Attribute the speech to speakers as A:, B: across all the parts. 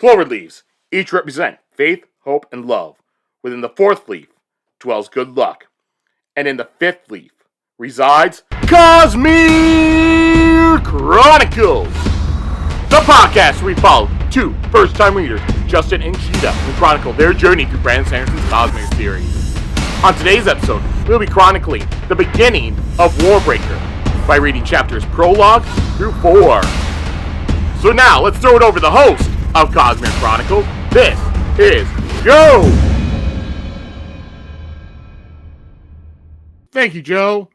A: Clover leaves each represent faith, hope, and love. Within the fourth leaf dwells good luck. And in the fifth leaf resides Cosmere Chronicles, the podcast where we follow two first-time readers, Justin and Sheta, who chronicle their journey through Brandon Sanderson's Cosmere series. On today's episode, we'll be chronicling the beginning of Warbreaker by reading chapters Prologue through 4. So now, let's throw it over to the host of Cosmere Chronicles. This is Joe! Thank you, Joe.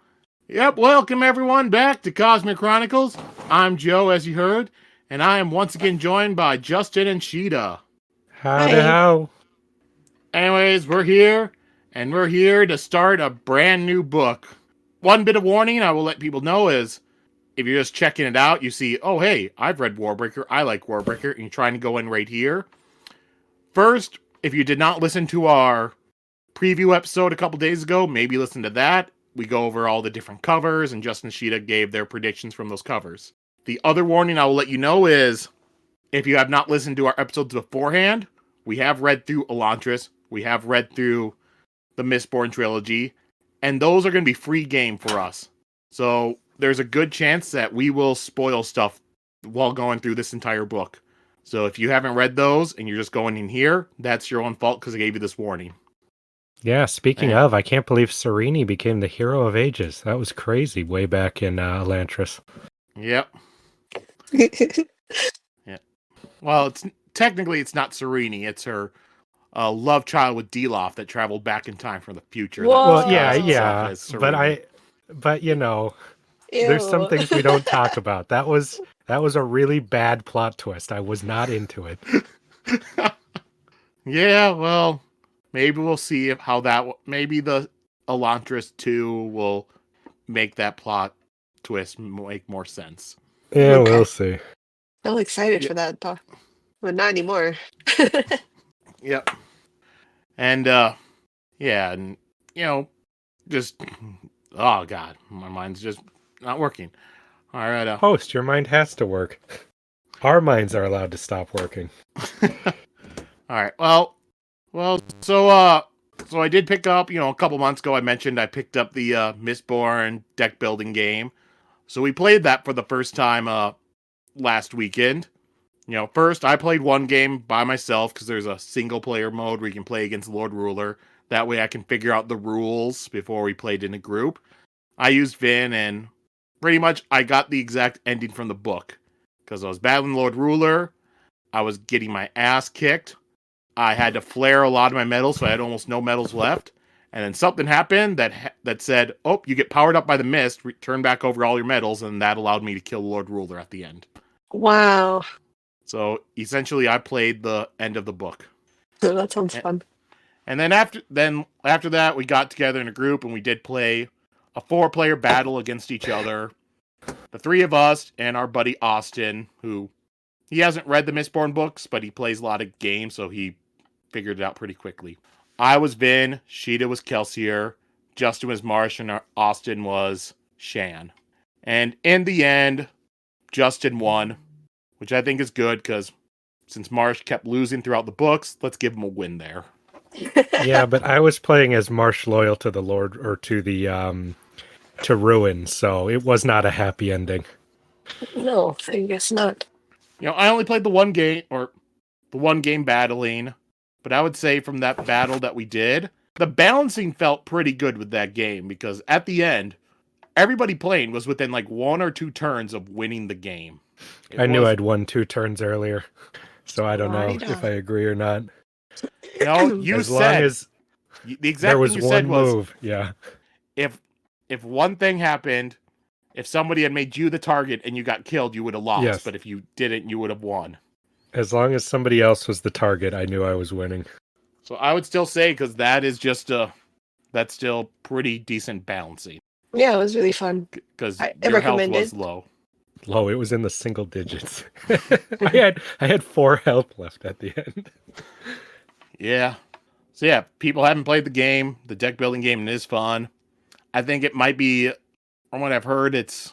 A: Yep, welcome everyone back to Cosmere Chronicles. I'm Joe, as you heard, and I am once again joined by Justin and Sheta.
B: Howdy how.
A: Anyways, we're here, and we're here to start a brand new book. One bit of warning I will let people know is, if you're just checking it out, you see, oh hey, I've read Warbreaker, I like Warbreaker, and you're trying to go in right here. First, if you did not listen to our preview episode a couple days ago, maybe listen to that. We go over all the different covers, and Justin and Sheta gave their predictions from those covers. The other warning I will let you know is, if you have not listened to our episodes beforehand, we have read through Elantris, we have read through the Mistborn trilogy, and those are going to be free game for us. So there's a good chance that we will spoil stuff while going through this entire book. So if you haven't read those and you're just going in here, that's your own fault because I gave you this warning.
B: Yeah, speaking of, I can't believe Siri became the hero of ages. That was crazy way back in Elantris.
A: Yep. Yeah. Well, technically it's not Siri, it's her love child with Delof that traveled back in time from the future.
B: Well, yeah, but you know,
C: Ew.
B: there's some things we don't talk about. That was a really bad plot twist. I was not into it.
A: Yeah, well, maybe we'll see how that. Maybe the Elantris 2 will make that plot twist make more sense.
B: Yeah, we'll see.
C: I'm excited for that, but not anymore.
A: Yep. And yeah, and just oh god, my mind's just not working. All right,
B: host, your mind has to work. Our minds are allowed to stop working.
A: All right. Well, so I did pick up, a couple months ago I mentioned I picked up the Mistborn deck building game. So we played that for the first time last weekend. First I played one game by myself because there's a single player mode where you can play against Lord Ruler. That way I can figure out the rules before we played in a group. I used Vin, and pretty much I got the exact ending from the book. Because I was battling Lord Ruler, I was getting my ass kicked. I had to flare a lot of my medals, so I had almost no medals left. And then something happened that said, oh, you get powered up by the mist, turn back over all your medals, and that allowed me to kill Lord Ruler at the end.
C: Wow.
A: So essentially I played the end of the book.
C: Oh, that sounds fun.
A: And then after that, we got together in a group and we did play a 4-player battle against each other. The 3 of us and our buddy Austin, who he hasn't read the Mistborn books, but he plays a lot of games, so he figured it out pretty quickly. I was Vin, Sheta was Kelsier, Justin was Marsh, and Austin was Shan. And in the end, Justin won, which I think is good, because since Marsh kept losing throughout the books, let's give him a win there.
B: Yeah, but I was playing as Marsh loyal to the Lord, or to the to Ruin, so it was not a happy ending.
C: No, I guess not.
A: I only played the one game battling, but I would say from that battle that we did, the balancing felt pretty good with that game, because at the end, everybody playing was within like 1 or 2 turns of winning the game.
B: I knew I'd won 2 turns earlier, so I don't know if I agree or not.
A: No, you
B: as
A: said
B: long as
A: the exact
B: there was
A: thing you
B: one
A: said was,
B: move. Yeah.
A: If one thing happened, if somebody had made you the target and you got killed, you would have lost.
B: Yes.
A: But if you didn't, you would have won.
B: As long as somebody else was the target, I knew I was winning.
A: So I would still say, because that is just that's still pretty decent balancing.
C: Yeah, it was really fun.
A: Because your health was low.
B: Low, it was in the single digits. I had 4 health left at the end.
A: Yeah. So yeah, people haven't played the game. The deck building game, and it is fun. I think it might be, from what I've heard, it's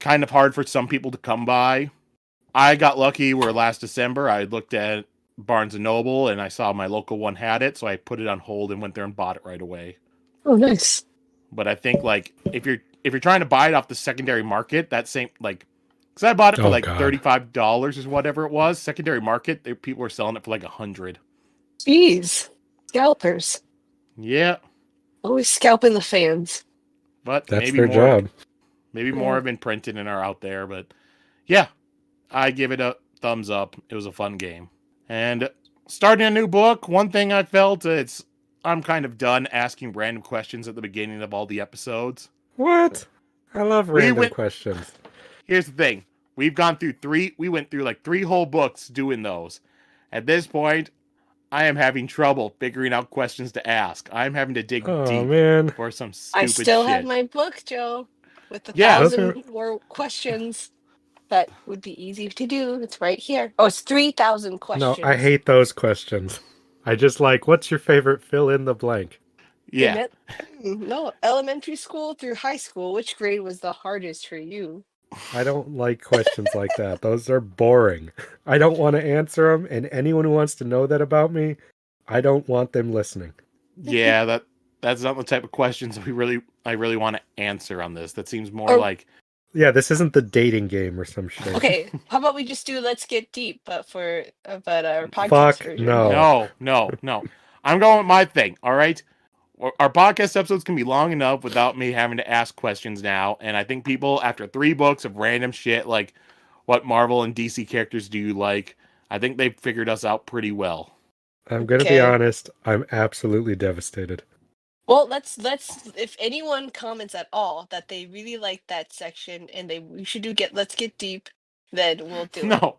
A: kind of hard for some people to come by. I got lucky where last December I looked at Barnes and Noble, and I saw my local one had it, so I put it on hold and went there and bought it right away.
C: Oh, nice.
A: But I think like if you're trying to buy it off the secondary market, that same like because I bought it for
B: Oh,
A: like
B: God.
A: $35 or whatever it was. Secondary market, people were selling it for like $100.
C: Jeez. Scalpers.
A: Yeah,
C: Always scalping the fans.
A: but
B: That's
A: maybe
B: their
A: more.
B: job.
A: Maybe
C: Yeah.
A: more have been printed and are out there. But yeah, I give it a thumbs up. It was a fun game. And starting a new book, one thing I felt I'm kind of done asking random questions at the beginning of all the episodes.
B: What? I love random questions.
A: Here's the thing. We went through like 3 whole books doing those. At this point, I am having trouble figuring out questions to ask. I'm having to dig deep
B: Man.
A: for some stupid
C: I still have
A: shit.
C: my book, Joe, with the
A: Yeah.
C: 1,000 more questions that would be easy to do. It's right here. Oh, it's 3,000 questions.
B: No, I hate those questions. I just like, what's your favorite fill in the blank?
A: Yeah.
C: No, elementary school through high school, which grade was the hardest for you?
B: I don't like questions like that. Those are boring. I don't want to answer them, and anyone who wants to know that about me, I don't want them listening.
A: Yeah, that's not the type of questions I really want to answer on this. That seems more
C: Or-
A: like
B: Yeah, this isn't the dating game or some shit.
C: Okay, how about we just do Let's Get Deep, but our podcast
B: Fuck
C: version?
B: no.
A: No. I'm going with my thing, all right? Our podcast episodes can be long enough without me having to ask questions now, and I think people, after 3 books of random shit like what Marvel and DC characters do you like, I think they've figured us out pretty well.
B: I'm going to be honest. I'm absolutely devastated.
C: Well, let's if anyone comments at all that they really like that section and we should Let's Get Deep, then we'll do it.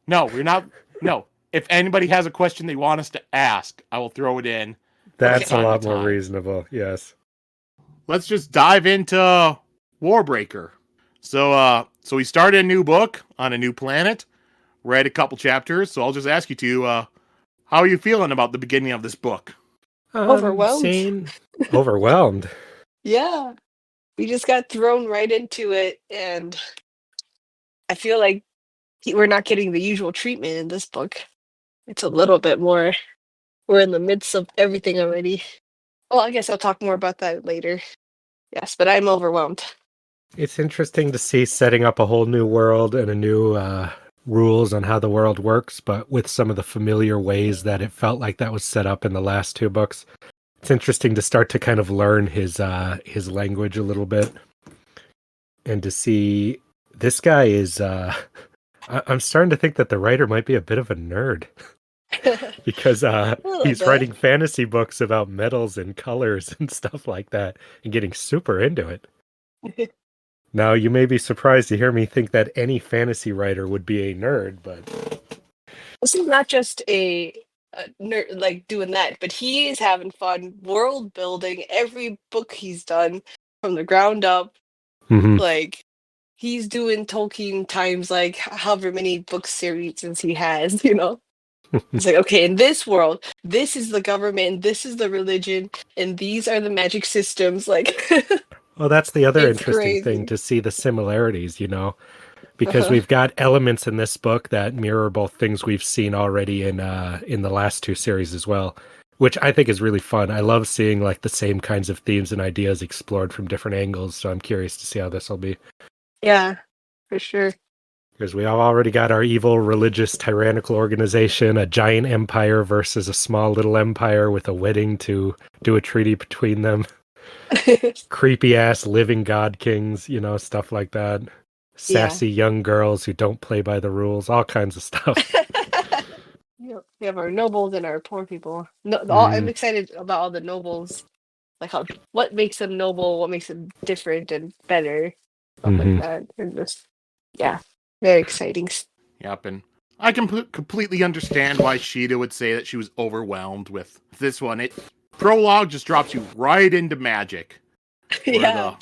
A: No, we're not. No. If anybody has a question they want us to ask, I will throw it in.
B: That's a
A: time
B: lot
A: to
B: more
A: time.
B: reasonable. Yes.
A: Let's just dive into Warbreaker. So we started a new book on a new planet, read a couple chapters, so I'll just ask you two, how are you feeling about the beginning of this book?
C: Overwhelmed.
B: Overwhelmed.
C: Yeah. We just got thrown right into it, and I feel like we're not getting the usual treatment in this book. It's a little bit more. We're in the midst of everything already. Well, I guess I'll talk more about that later. Yes, but I'm overwhelmed.
B: It's interesting to see setting up a whole new world and a new rules on how the world works, but with some of the familiar ways that it felt like that was set up in the last 2 books. It's interesting to start to kind of learn his language a little bit, and to see this guy is. I'm starting to think that the writer might be a bit of a nerd. Because he's writing fantasy books about metals and colors and stuff like that and getting super into it. Now, you may be surprised to hear me think that any fantasy writer would be a nerd, but...
C: This is not just a nerd like doing that, but he is having fun world building every book he's done from the ground up.
B: Mm-hmm.
C: Like, he's doing Tolkien times like however many book series he has, you know? It's like, okay, in this world, this is the government, this is the religion, and these are the magic systems. Like,
B: well, that's the other
C: It's
B: interesting
C: crazy.
B: thing, to see the similarities, because we've got elements in this book that mirror both things we've seen already in the last 2 series as well, which I think is really fun. I love seeing like the same kinds of themes and ideas explored from different angles, so I'm curious to see how this will be.
C: Yeah, for sure.
B: Because we have already got our evil, religious, tyrannical organization, a giant empire versus a small little empire with a wedding to do a treaty between them. Creepy-ass living god kings, stuff like that. Sassy young girls who don't play by the rules, all kinds of stuff.
C: We have our nobles and our poor people. I'm excited about all the nobles. Like, what makes them noble, what makes them different and better. Stuff like that. And just, yeah. Very exciting.
A: Yep, and I can completely understand why Sheta would say that she was overwhelmed with this one. Prologue just drops you right into magic.
C: Yeah.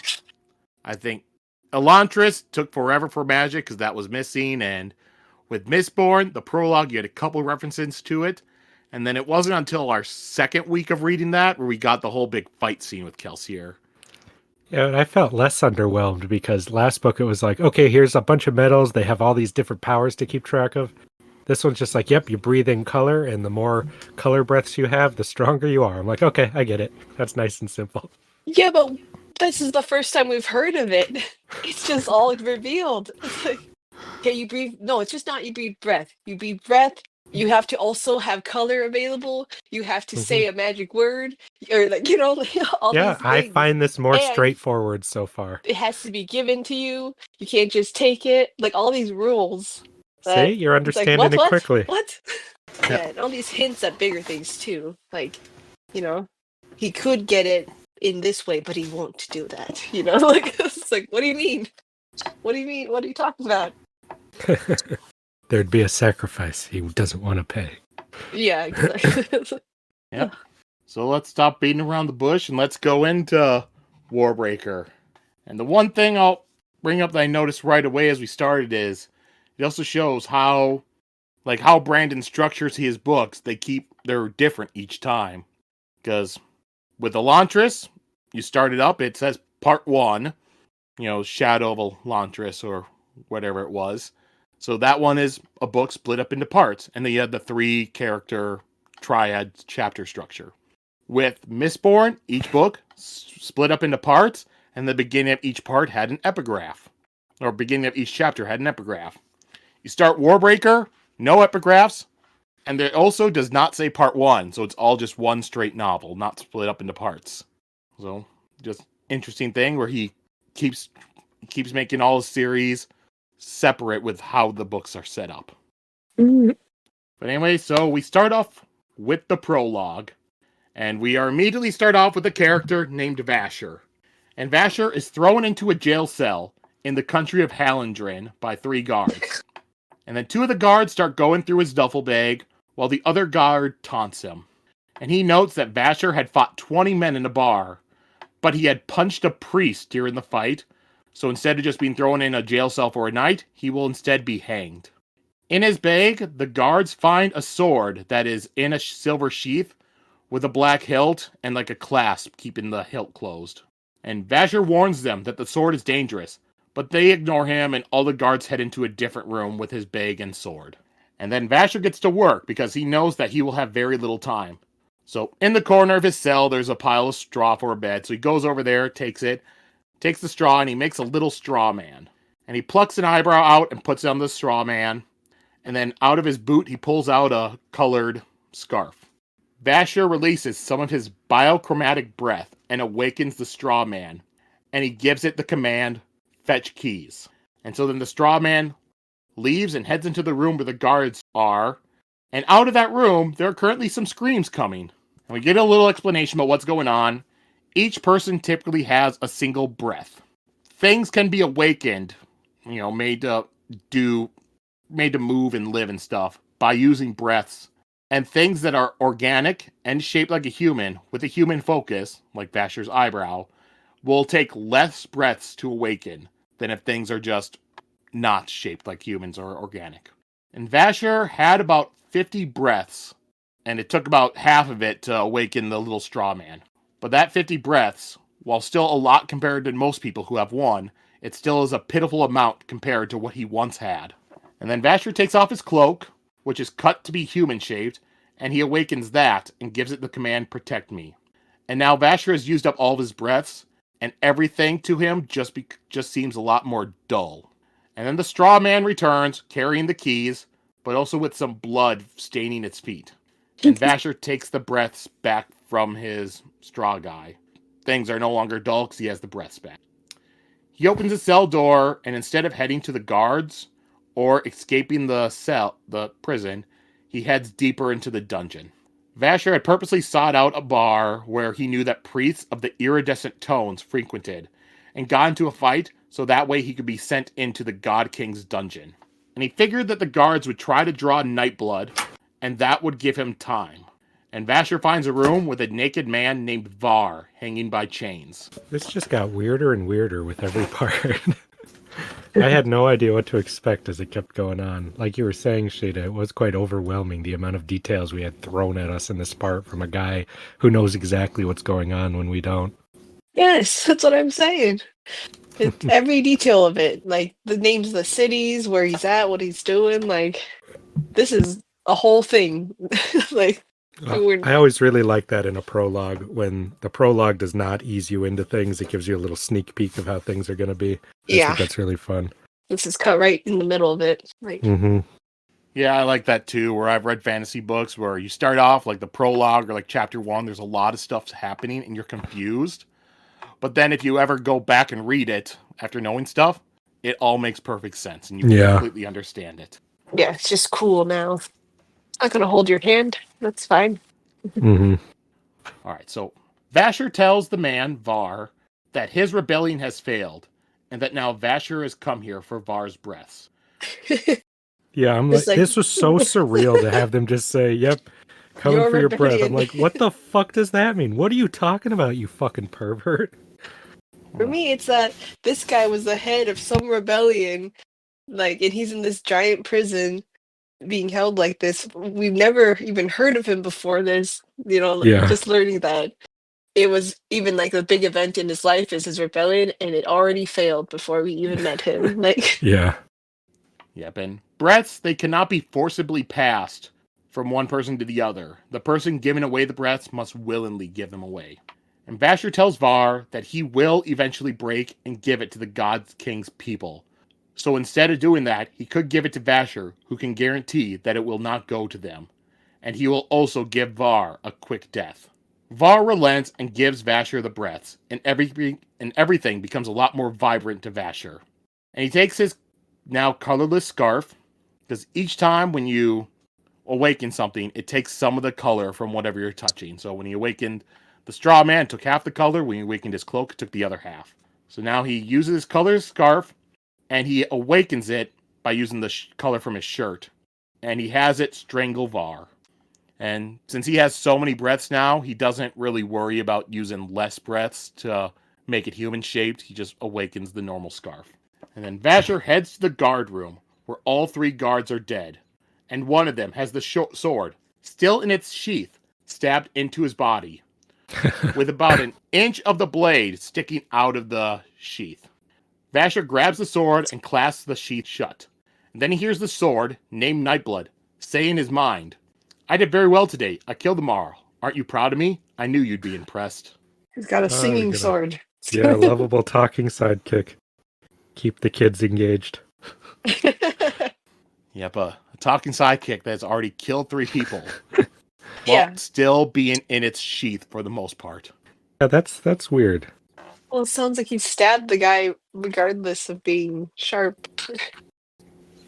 A: I think Elantris took forever for magic because that was missing, and with Mistborn, the prologue, you had a couple references to it, and then it wasn't until our 2nd week of reading that where we got the whole big fight scene with Kelsier.
B: Yeah, and I felt less underwhelmed because last book it was like, okay, here's a bunch of metals. They have all these different powers to keep track of. This one's just like, yep, you breathe in color, and the more color breaths you have, the stronger you are. I'm like, okay, I get it. That's nice and simple.
C: Yeah, but this is the first time we've heard of it. It's just all revealed. It's like, okay, you breathe. No, it's just not you breathe breath. You breathe breath. You have to also have color available. You have to say a magic word, or like like, all
B: Yeah,
C: these
B: I
C: things.
B: find this more
C: And
B: straightforward so far.
C: it has to be given to you. You can't just take it. Like all these rules.
B: See,
C: That
B: you're
C: it's like
B: understanding it quickly.
C: what? Yeah, and all these hints at bigger things too. Like, he could get it in this way, but he won't do that. Like it's like, what do you mean? What do you mean? What are you talking about?
B: There'd be a sacrifice he doesn't want to pay.
C: Yeah, exactly.
A: Yep. So let's stop beating around the bush and let's go into Warbreaker. And the one thing I'll bring up that I noticed right away as we started is it also shows how Brandon structures his books. They're different each time. Because with Elantris, you start it up, it says part 1, Shadow of Elantris or whatever it was. So that one is a book split up into parts. And then you have the 3-character triad chapter structure. With Mistborn, each book split up into parts, and the beginning of each part had an epigraph. Or beginning of each chapter had an epigraph. You start Warbreaker, no epigraphs, and it also does not say part 1, so it's all just one straight novel, not split up into parts. So, just interesting thing where he keeps making all his series separate with how the books are set up.
C: Mm-hmm.
A: But anyway, so we start off with the prologue. And we are immediately start off with a character named Vasher. And Vasher is thrown into a jail cell in the country of Hallandrin by 3 guards. And then 2 of the guards start going through his duffel bag while the other guard taunts him. And he notes that Vasher had fought 20 men in a bar, but he had punched a priest during the fight. So instead of just being thrown in a jail cell for a night, he will instead be hanged. In his bag, the guards find a sword that is in a silver sheath with a black hilt and like a clasp keeping the hilt closed. And Vasher warns them that the sword is dangerous, but they ignore him and all the guards head into a different room with his bag and sword. And then Vasher gets to work because he knows that he will have very little time. So in the corner of his cell, there's a pile of straw for a bed. So he goes over there, takes the straw, and he makes a little straw man. And he plucks an eyebrow out and puts it on the straw man. And then out of his boot, he pulls out a colored scarf. Vasher releases some of his biochromatic breath and awakens the straw man, and he gives it the command, fetch keys. And so then the straw man leaves and heads into the room where the guards are, and out of that room, there are currently some screams coming. And we get a little explanation about what's going on. Each person typically has a single breath. Things can be awakened, made to move and live and stuff by using breaths. And things that are organic and shaped like a human, with a human focus, like Vasher's eyebrow, will take less breaths to awaken than if things are just not shaped like humans or organic. And Vasher had about 50 breaths, and it took about half of it to awaken the little straw man. But that 50 breaths, while still a lot compared to most people who have 1, it still is a pitiful amount compared to what he once had. And then Vasher takes off his cloak, which is cut to be human-shaped, and he awakens that and gives it the command, protect me. And now Vasher has used up all of his breaths, and everything to him just seems a lot more dull. And then the straw man returns, carrying the keys, but also with some blood staining its feet. And Vasher takes the breaths back from his straw guy. Things are no longer dull because he has the breaths back. He opens his cell door, and instead of heading to the guards or escaping the prison, he heads deeper into the dungeon. Vasher had purposely sought out a bar where he knew that priests of the iridescent tones frequented, and got into a fight so that way he could be sent into the God King's dungeon. And he figured that the guards would try to draw Nightblood, and that would give him time. And Vasher finds a room with a naked man named Var hanging by chains.
B: This just got weirder and weirder with every part. I had no idea what to expect as it kept going on. Like you were saying, Sheta, it was quite overwhelming, the amount of details we had thrown at us in this part from a guy who knows exactly what's going on when we don't.
C: Yes, that's what I'm saying. It's every detail of it, like the names of the cities, where he's at, what he's doing, like this is a whole thing. Like, we're,
B: I always really like that in a prologue, when the prologue does not ease you into things. It gives you a little sneak peek of how things are going to be. I just
C: yeah,
B: think that's really fun.
C: this is cut right in the middle of it. Like,
B: Mm-hmm.
A: Yeah, I like that too, where I've read fantasy books where you start off like the prologue or like chapter 1, there's a lot of stuff happening and you're confused. But then if you ever go back and read it after knowing stuff, it all makes perfect sense and you completely understand it.
C: yeah, it's just cool now. Not gonna hold your hand. That's fine.
B: Mm-hmm.
A: All right, so Vasher tells the man, Var, that his rebellion has failed and that now Vasher has come here for Var's breaths.
B: Yeah, I'm
C: It's
B: like,
C: like,
B: this was so surreal to have them just say, yep, coming
C: Your
B: for your breath. I'm
C: rebellion.
B: like, what the fuck does that mean? What are you talking about, you fucking pervert?
C: For me, it's that this guy was the head of some rebellion, like, and he's in this giant prison being held like this. We've never even heard of him before this,
B: Yeah.
C: just learning that it was even like the big event in his life is his rebellion, and it already failed before we even met him. Like,
B: Yeah.
A: Yep, and breaths, they cannot be forcibly passed from one person to the other. The person giving away the breaths must willingly give them away. And Vasher tells Var that he will eventually break and give it to the God King's people. So instead of doing that, he could give it to Vasher, who can guarantee that it will not go to them. And he will also give Var a quick death. Var relents and gives Vasher the breaths, and everything becomes a lot more vibrant to Vasher. And he takes his now colorless scarf, because each time when you awaken something, it takes some of the color from whatever you're touching. So when he awakened the straw man, it took half the color. When he awakened his cloak, it took the other half. So now he uses his color scarf, and he awakens it by using the color from his shirt. And he has it strangle Var. And since he has so many breaths now, he doesn't really worry about using less breaths to make it human shaped. He just awakens the normal scarf. And then Vasher heads to the guard room, where all 3 guards are dead. And one of them has the sword, still in its sheath, stabbed into his body, with about an inch of the blade sticking out of the sheath. Vasher grabs the sword and clasps the sheath shut. And then he hears the sword, named Nightblood, say in his mind, I did very well today. I killed them all. Aren't you proud of me? I knew you'd be impressed.
C: he's got a
B: we
C: singing
B: got
C: sword.
B: Yeah, lovable talking sidekick. Keep the kids engaged.
A: Yep, a talking sidekick that's already killed 3 people.
C: Yeah.
A: While still being in its sheath for the most part.
B: Yeah, that's weird.
C: Well, it sounds like he stabbed the guy regardless of being sharp.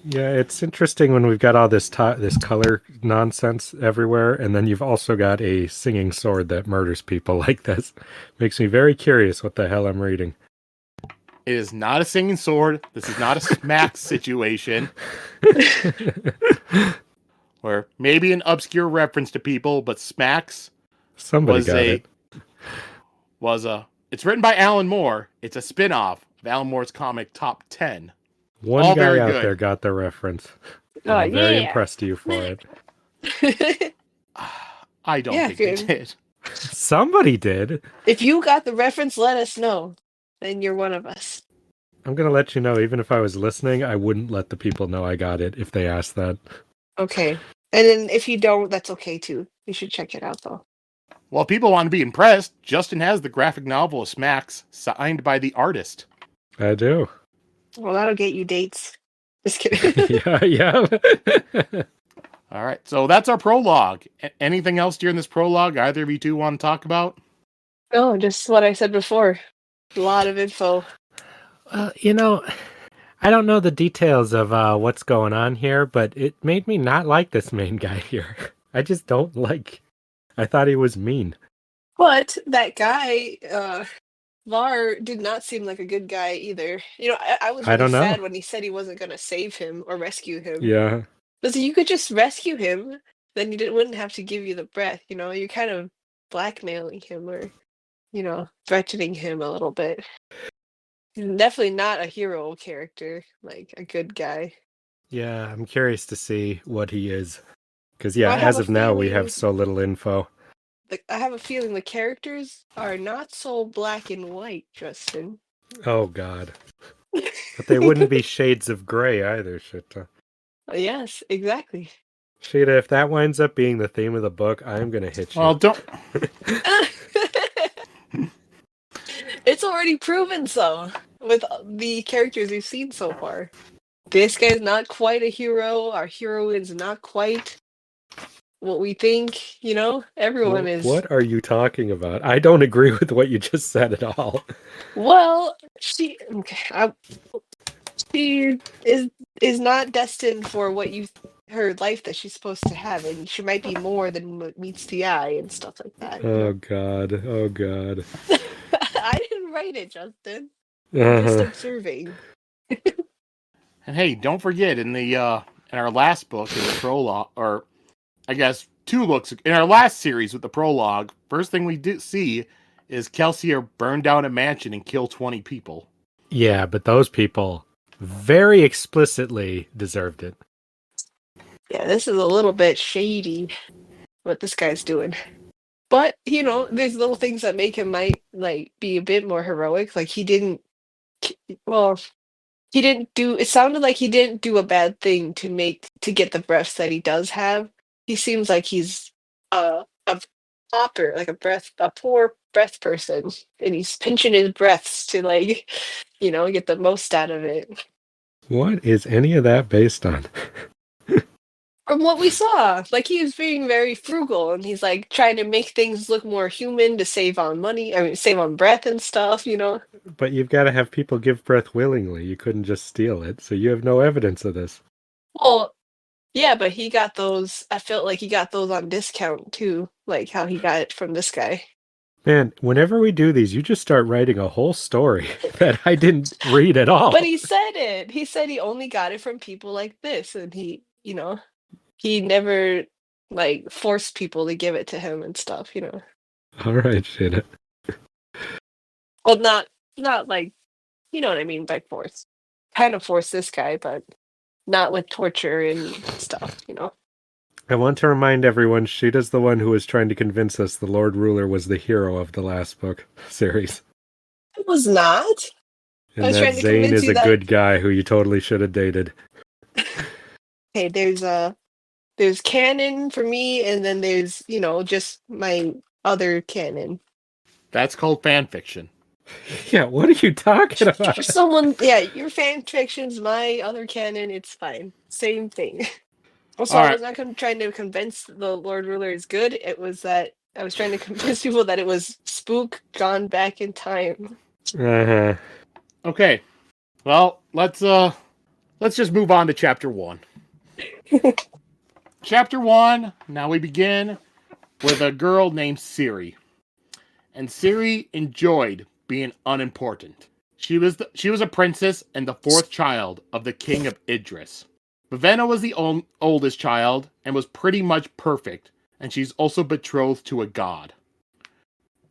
B: Yeah, it's interesting when we've got all this this color nonsense everywhere, and then you've also got a singing sword that murders people like this. Makes me very curious what the hell I'm reading.
A: It is not a singing sword. This is not a smack situation where maybe an obscure reference to people, but Smacks
B: Somebody
A: was
B: got it.
A: it's written by Alan Moore. It's a spin-off of Alan Moore's comic Top 10.
B: One
A: all
B: guy
A: very
B: out
A: good.
B: there got the reference.
C: Oh,
B: I'm very
C: yeah.
B: impressed with you for it.
A: I don't
C: Yeah,
A: think they
C: good.
A: did.
B: Somebody did.
C: If you got the reference, let us know. Then you're one of us.
B: I'm going to let you know, even if I was listening, I wouldn't let the people know I got it if they asked that.
C: Okay. And then if you don't, that's okay too. You should check it out though.
A: Well, people want to be impressed. Justin has the graphic novel of Smacks signed by the artist.
B: I do.
C: Well, that'll get you dates. Just kidding.
B: Yeah.
A: All right, so that's our prologue. Anything else during this prologue either of you two want to talk about?
C: No, just what I said before. A lot of info.
B: I don't know the details of what's going on here, but it made me not like this main guy here. I just don't like. I thought he was mean.
C: But that guy, Var, did not seem like a good guy either. I was
B: I
C: really
B: don't know.
C: sad when he said he wasn't going to save him or rescue him.
B: Yeah.
C: Because you could just rescue him, then wouldn't have to give you the breath. You're kind of blackmailing him or, threatening him a little bit. He's definitely not a hero character, like a good guy.
B: Yeah, I'm curious to see what he is. Because,
C: Well, I have
B: as
C: a
B: of now, we
C: feeling-
B: have so little info.
C: I have a feeling the characters are not so black and white, Justin.
B: Oh, God. But they wouldn't be shades of gray either, Sheta.
C: Yes, exactly.
B: Sheta, if that winds up being the theme of the book, I'm going to hit you.
A: Well, don't.
C: It's already proven so with the characters we've seen so far. This guy's not quite a hero. Our hero is not quite what we think, everyone is.
B: What are you talking about? I don't agree with what you just said at all.
C: Well, she is not destined for her life that she's supposed to have, and she might be more than what meets the eye and stuff like that.
B: Oh, God. Oh, God.
C: I didn't write it, Justin. I'm just observing.
A: And hey, don't forget in our last book in the prologue, or I guess 2 books in our last series with the prologue, first thing we see is Kelsier burn down a mansion and kill 20 people.
B: Yeah, but those people very explicitly deserved it.
C: Yeah, this is a little bit shady what this guy's doing. But, there's little things that make him might be a bit more heroic. Like he didn't it sounded like he didn't do a bad thing to get the breaths that he does have. He seems like he's a pauper, like a poor breath person, and he's pinching his breaths to get the most out of it.
B: What is any of that based on?
C: From what we saw, he was being very frugal, and he's trying to make things look more human to save on money. I mean, save on breath and stuff.
B: But you've got to have people give breath willingly. You couldn't just steal it, so you have no evidence of this.
C: Well, yeah, but he got those. I felt like he got those on discount too, like how he got it from this guy.
B: Man, whenever we do these, you just start writing a whole story that I didn't read at all.
C: But he said it. He said he only got it from people like this, and he never forced people to give it to him and stuff.
B: All right, Sheta.
C: Well, not you know what I mean by force. Kind of force this guy, but not with torture and stuff.
B: I want to remind everyone, Sheta's the one who was trying to convince us the Lord Ruler was the hero of the last book series.
C: It was not.
B: And that Zane is a good guy who you totally should have dated.
C: Hey, there's canon for me, and then there's, just my other canon.
A: That's called fan fiction.
B: Yeah, what are you talking about?
C: For someone, yeah, your fan fiction's my other canon, it's fine. Same thing. Also, I was not trying to convince the Lord Ruler is good. It was that I was trying to convince people that it was Spook gone back in time.
B: Uh-huh.
A: Okay. Well, let's just move on to chapter 1. Chapter 1, now we begin with a girl named Siri. And Siri enjoyed being unimportant. She was a princess and the 4th child of the king of Idris. Vivenna was the oldest child and was pretty much perfect, and she's also betrothed to a god.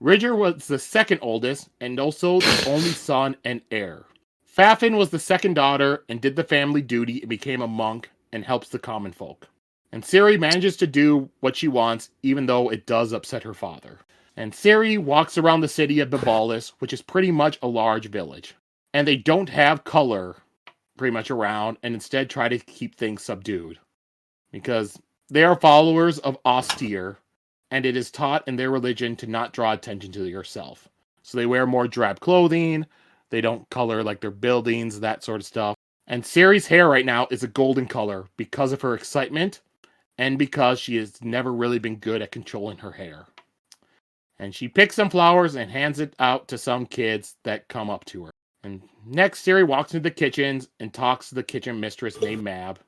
A: Ridger was the 2nd oldest and also the only son and heir. Fafin was the 2nd daughter and did the family duty and became a monk and helps the common folk. And Siri manages to do what she wants even though it does upset her father. And Siri walks around the city of Bibalis, which is pretty much a large village. And they don't have color pretty much around, and instead try to keep things subdued. Because they are followers of austere, and it is taught in their religion to not draw attention to yourself. So they wear more drab clothing, they don't color like their buildings, that sort of stuff. And Siri's hair right now is a golden color because of her excitement, and because she has never really been good at controlling her hair. And she picks some flowers and hands it out to some kids that come up to her. And next, Siri walks into the kitchens and talks to the kitchen mistress named Mab.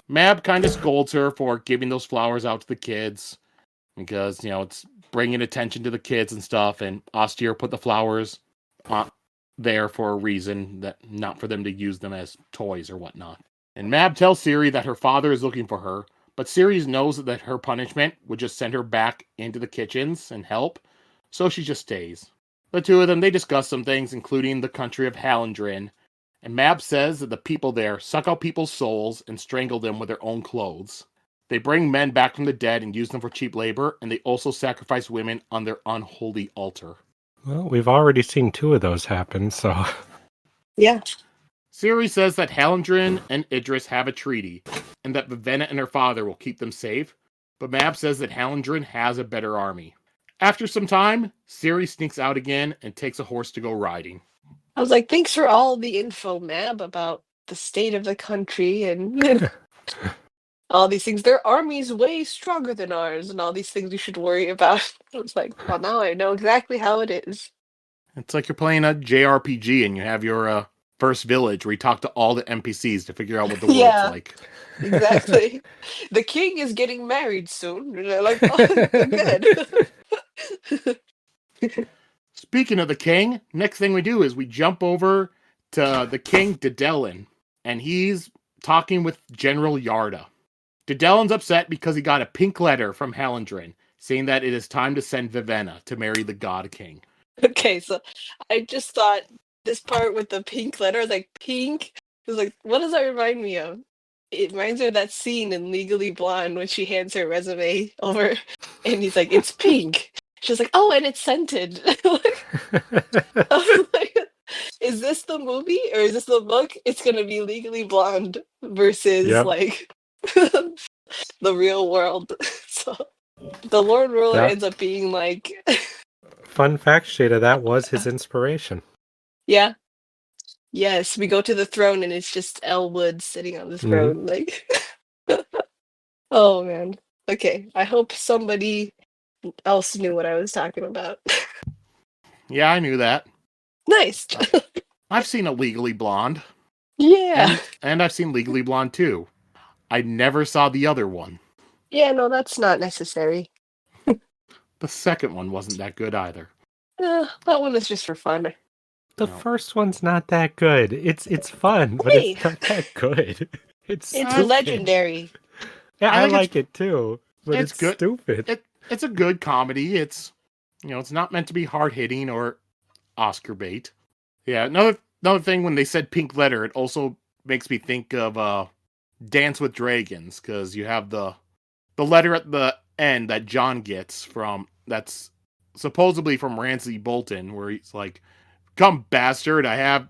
A: Mab kind of scolds her for giving those flowers out to the kids because, it's bringing attention to the kids and stuff. And Austere put the flowers there for a reason, that not for them to use them as toys or whatnot. And Mab tells Siri that her father is looking for her, but Siri knows that her punishment would just send her back into the kitchens and help, so she just stays. The 2 of them, they discuss some things, including the country of Hallandrin, and Mab says that the people there suck out people's souls and strangle them with their own clothes. They bring men back from the dead and use them for cheap labor, and they also sacrifice women on their unholy altar.
B: Well, we've already seen 2 of those happen, so...
C: Yeah.
A: Siri says that Hallandrin and Idris have a treaty, and that Vivenna and her father will keep them safe, but Mab says that Hallandren has a better army. After some time, Siri sneaks out again and takes a horse to go riding.
C: I was like, thanks for all the info, Mab, about the state of the country and all these things. Their army's way stronger than ours, and all these things we should worry about. I was like, well, now I know exactly how it is.
A: It's like you're playing a JRPG and you have your first village where you talk to all the NPCs to figure out what the world's
C: Yeah.
A: like.
C: Exactly. The king is getting married soon. And they're like, oh, good.
A: Speaking of the king, next thing we do is we jump over to the king Dedelin, and he's talking with General Yarda. Dedelin's upset because he got a pink letter from Hallandren saying that it is time to send Vivenna to marry the God King.
C: Okay, so I just thought this part with the pink letter, like pink, it was like, what does that remind me of? It reminds me of that scene in Legally Blonde when she hands her resume over and he's like, it's pink. She's like, oh, and it's scented. Like, is this the movie or is this the book? It's gonna be Legally Blonde versus like the real world. So the Lord Ruler ends up being like
B: Fun fact, Sheta, that was his inspiration.
C: yeah. Yes, we go to the throne and it's just Elwood sitting on the throne. Like oh man. Okay. I hope somebody else knew what I was talking about.
A: Yeah, I knew that.
C: Nice.
A: I've seen a Legally Blonde.
C: Yeah.
A: And I've seen Legally Blonde too. I never saw the other one.
C: Yeah, no, that's not necessary.
A: The second one wasn't that good either.
C: That one is just for fun.
B: The first one's not that good. It's fun, but
C: Hey!
B: it's not that good. It's
C: It's legendary.
B: Yeah, I
A: think
B: like it too, but
A: it's
B: it's
A: good.
B: stupid.
A: It's a good comedy. It's it's not meant to be hard hitting or Oscar bait. Yeah, another thing when they said pink letter, it also makes me think of Dance with Dragons, because you have the letter at the end that John gets that's supposedly from Ramsay Bolton, where he's like, "Come, bastard! I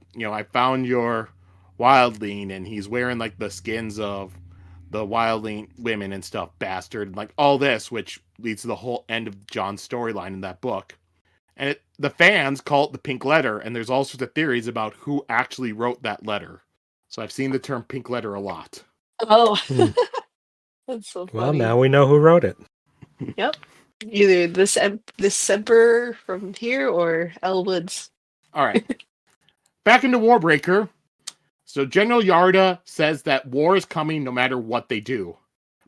A: found your wildling," and he's wearing like the skins of the wildling women and stuff, bastard, and like all this, which leads to the whole end of John's storyline in that book. And the fans call it the pink letter, and there's all sorts of theories about who actually wrote that letter. So I've seen the term pink letter a lot.
C: Oh. That's so funny.
B: Well, now we know who wrote it.
C: Yep. Either this emperor from here or Elwood's.
A: All right. Back into Warbreaker. So General Yarda says that war is coming no matter what they do.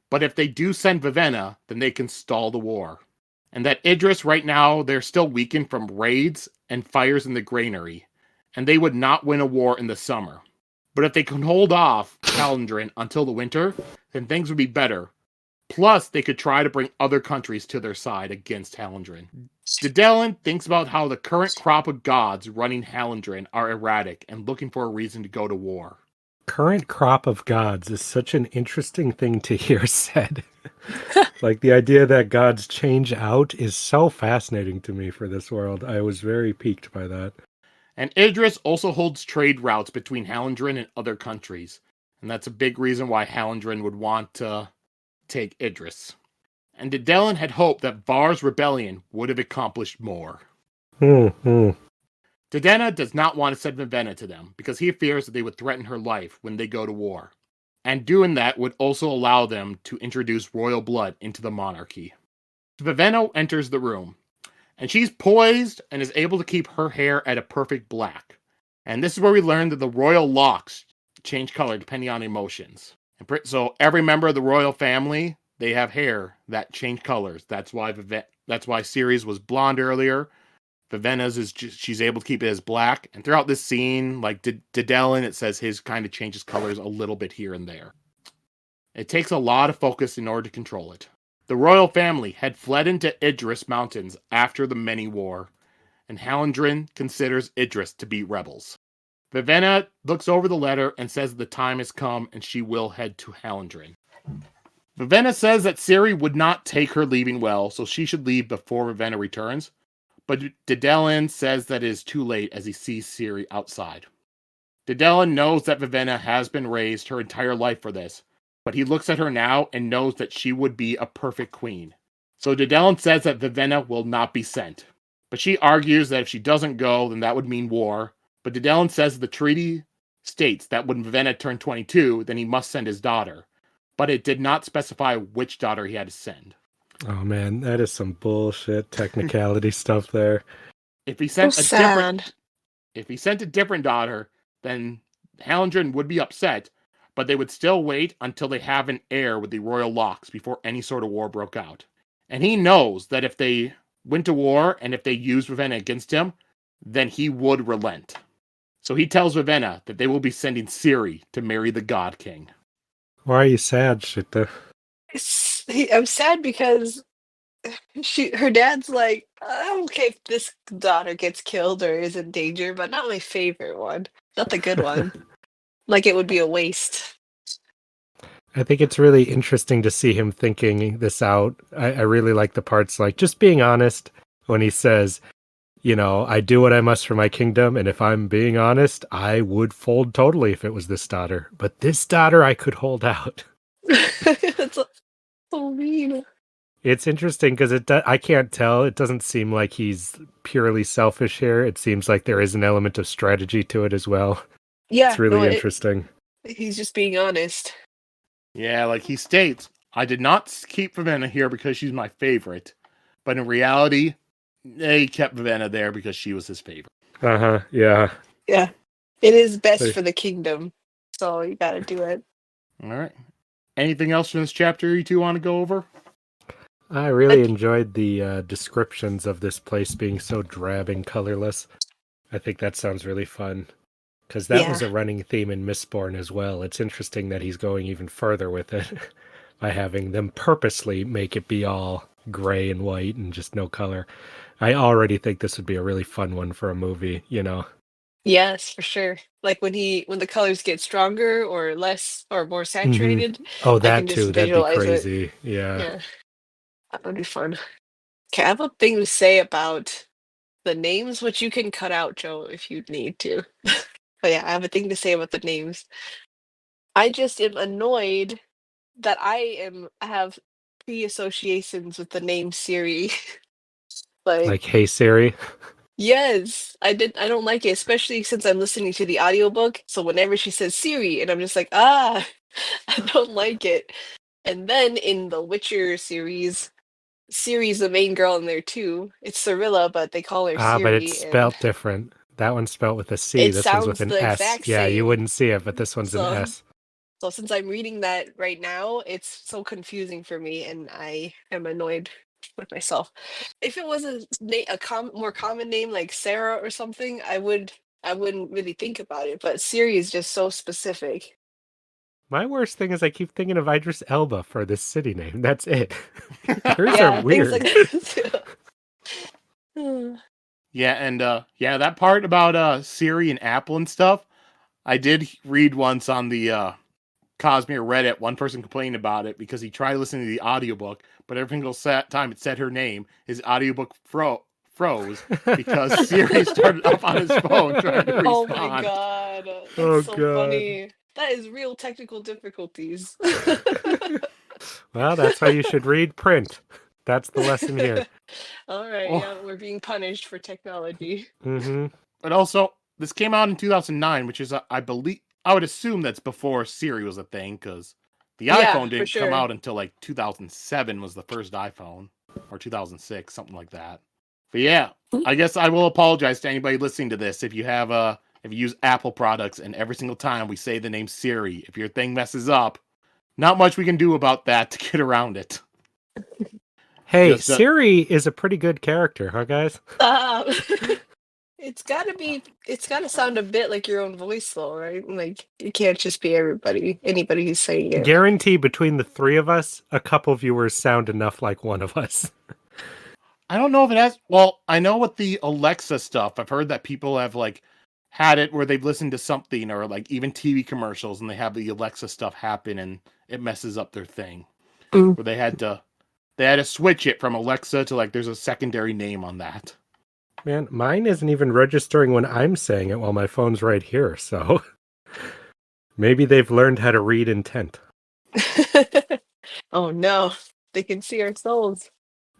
A: But if they do send Vivenna, then they can stall the war. And that Idris right now, they're still weakened from raids and fires in the granary. And they would not win a war in the summer. But if they can hold off Hallandren until the winter, then things would be better. Plus, they could try to bring other countries to their side against Hallandren. Dedelin thinks about how the current crop of gods running Hallandren are erratic and looking for a reason to go to war.
B: Current crop of gods is such an interesting thing to hear said. Like, the idea that gods change out is so fascinating to me for this world. I was very piqued by that.
A: And Idris also holds trade routes between Hallandren and other countries. And that's a big reason why Hallandren would want to take Idris. And Dedelin had hoped that Var's rebellion would have accomplished more. Dedenna does not want to send Vivenna to them because he fears that they would threaten her life when they go to war. And doing that would also allow them to introduce royal blood into the monarchy. Vivenna enters the room, and she's poised and is able to keep her hair at a perfect black. And this is where we learn that the royal locks change color depending on emotions. So every member of the royal family, they have hair that change colors. That's why Siri's was blonde earlier. Vivenna's she's able to keep it as black. And throughout this scene, like Dedelin, it says his kind of changes colors a little bit here and there. It takes a lot of focus in order to control it. The royal family had fled into Idris Mountains after the Many War, and Hallandren considers Idris to be rebels. Vivenna looks over the letter and says the time has come and she will head to Hallandren. Vivenna says that Siri would not take her leaving well, so she should leave before Vivenna returns. But Dedelin says that it is too late as he sees Siri outside. Dedelin knows that Vivenna has been raised her entire life for this, but he looks at her now and knows that she would be a perfect queen. So Dedelin says that Vivenna will not be sent. But she argues that if she doesn't go, then that would mean war. But Dedelin says the treaty states that when Vivenna turned 22, then he must send his daughter. But it did not specify which daughter he had to send.
B: Oh man, that is some bullshit technicality stuff there.
A: If he
C: So
A: sent
C: sad.
A: a different daughter, then Hallandren would be upset, but they would still wait until they have an heir with the royal locks before any sort of war broke out. And he knows that if they went to war and if they used Vivenna against him, then he would relent. So he tells Vivenna that they will be sending Siri to marry the God King.
B: Why are you sad, Sheta?
C: I'm sad because her dad's like, I'm okay if this daughter gets killed or is in danger, but not my favorite one. Not the good one. Like it would be a waste.
B: I think it's really interesting to see him thinking this out. I really like the parts like just being honest when he says, you know, I do what I must for my kingdom, and if I'm being honest, I would fold totally if it was this daughter. But this daughter I could hold out.
C: That's so mean.
B: It's interesting because I can't tell. It doesn't seem like he's purely selfish here. It seems like there is an element of strategy to it as well.
C: Yeah,
B: It's really interesting.
C: He's just being honest.
A: Yeah, like he states, I did not keep Vivenna here because she's my favorite. But in reality, they kept Vivenna there because she was his favorite.
B: Uh-huh, yeah.
C: Yeah. It is best for the kingdom. So you gotta do it.
A: All right. Anything else from this chapter you two want to go over?
B: I really enjoyed the descriptions of this place being so drab and colorless. I think that sounds really fun. Because that was a running theme in Mistborn as well. It's interesting that he's going even further with it by having them purposely make it be all gray and white and just no color. I already think this would be a really fun one for a movie, you know?
C: Yes, for sure. Like when the colors get stronger or less or more saturated,
B: Oh,
C: I
B: that
C: can just
B: too. That'd be
C: visualize it.
B: crazy. Yeah.
C: Yeah. That would be fun. Okay, I have a thing to say about the names, which you can cut out, Joe, if you need to. But yeah, I have a thing to say about the names. I just am annoyed that I have pre-associations with the name Siri.
B: Like, hey Siri.
C: Yes, I don't like it, especially since I'm listening to the audiobook. So whenever she says Siri, and I'm just like, I don't like it. And then in the Witcher series, Ciri's the main girl in there too. It's Cirilla, but they call her Siri.
B: But it's
C: and
B: spelt different. That one's spelt with a C.
C: it
B: This one's with
C: sounds
B: an
C: the
B: S.
C: exact
B: Yeah, you
C: same.
B: wouldn't see it, but this one's an S.
C: So since I'm reading that right now, it's so confusing for me, and I am annoyed with myself. If it was a more common name like Sarah or something, I wouldn't really think about it. But Siri is just so specific.
B: My worst thing is I keep thinking of Idris Elba for this city name. That's it. Yours are weird.
C: Things like that.
A: Yeah, and that part about Siri and Apple and stuff, I did read once on the Cosmere Reddit, one person complaining about it because he tried listening to the audiobook, but every single time it said her name, his audiobook froze because Siri started up on his phone trying to respond.
C: Oh my god. That's funny. That is real technical difficulties.
B: Well, that's how you should read print. That's the lesson here.
C: All right, yeah, we're being punished for technology.
A: But also, this came out in 2009, which is, I believe, I would assume that's before Siri was a thing, because the iPhone didn't come out until like 2007 was the first iPhone, or 2006, something like that. But yeah, I guess I will apologize to anybody listening to this if you use Apple products and every single time we say the name Siri, if your thing messes up, not much we can do about that to get around it.
B: Hey, Siri is a pretty good character, huh, guys?
C: It's gotta sound a bit like your own voice, though, right? Like, it can't just be anybody who's saying it.
B: Guarantee between the three of us, a couple viewers sound enough like one of us.
A: I don't know if it has. Well, I know with the Alexa stuff, I've heard that people have like had it where they've listened to something or like even TV commercials and they have the Alexa stuff happen and it messes up their thing. Where they had to switch it from Alexa to like there's a secondary name on that.
B: Man, mine isn't even registering when I'm saying it while my phone's right here, so maybe they've learned how to read intent.
C: Oh no, they can see our souls.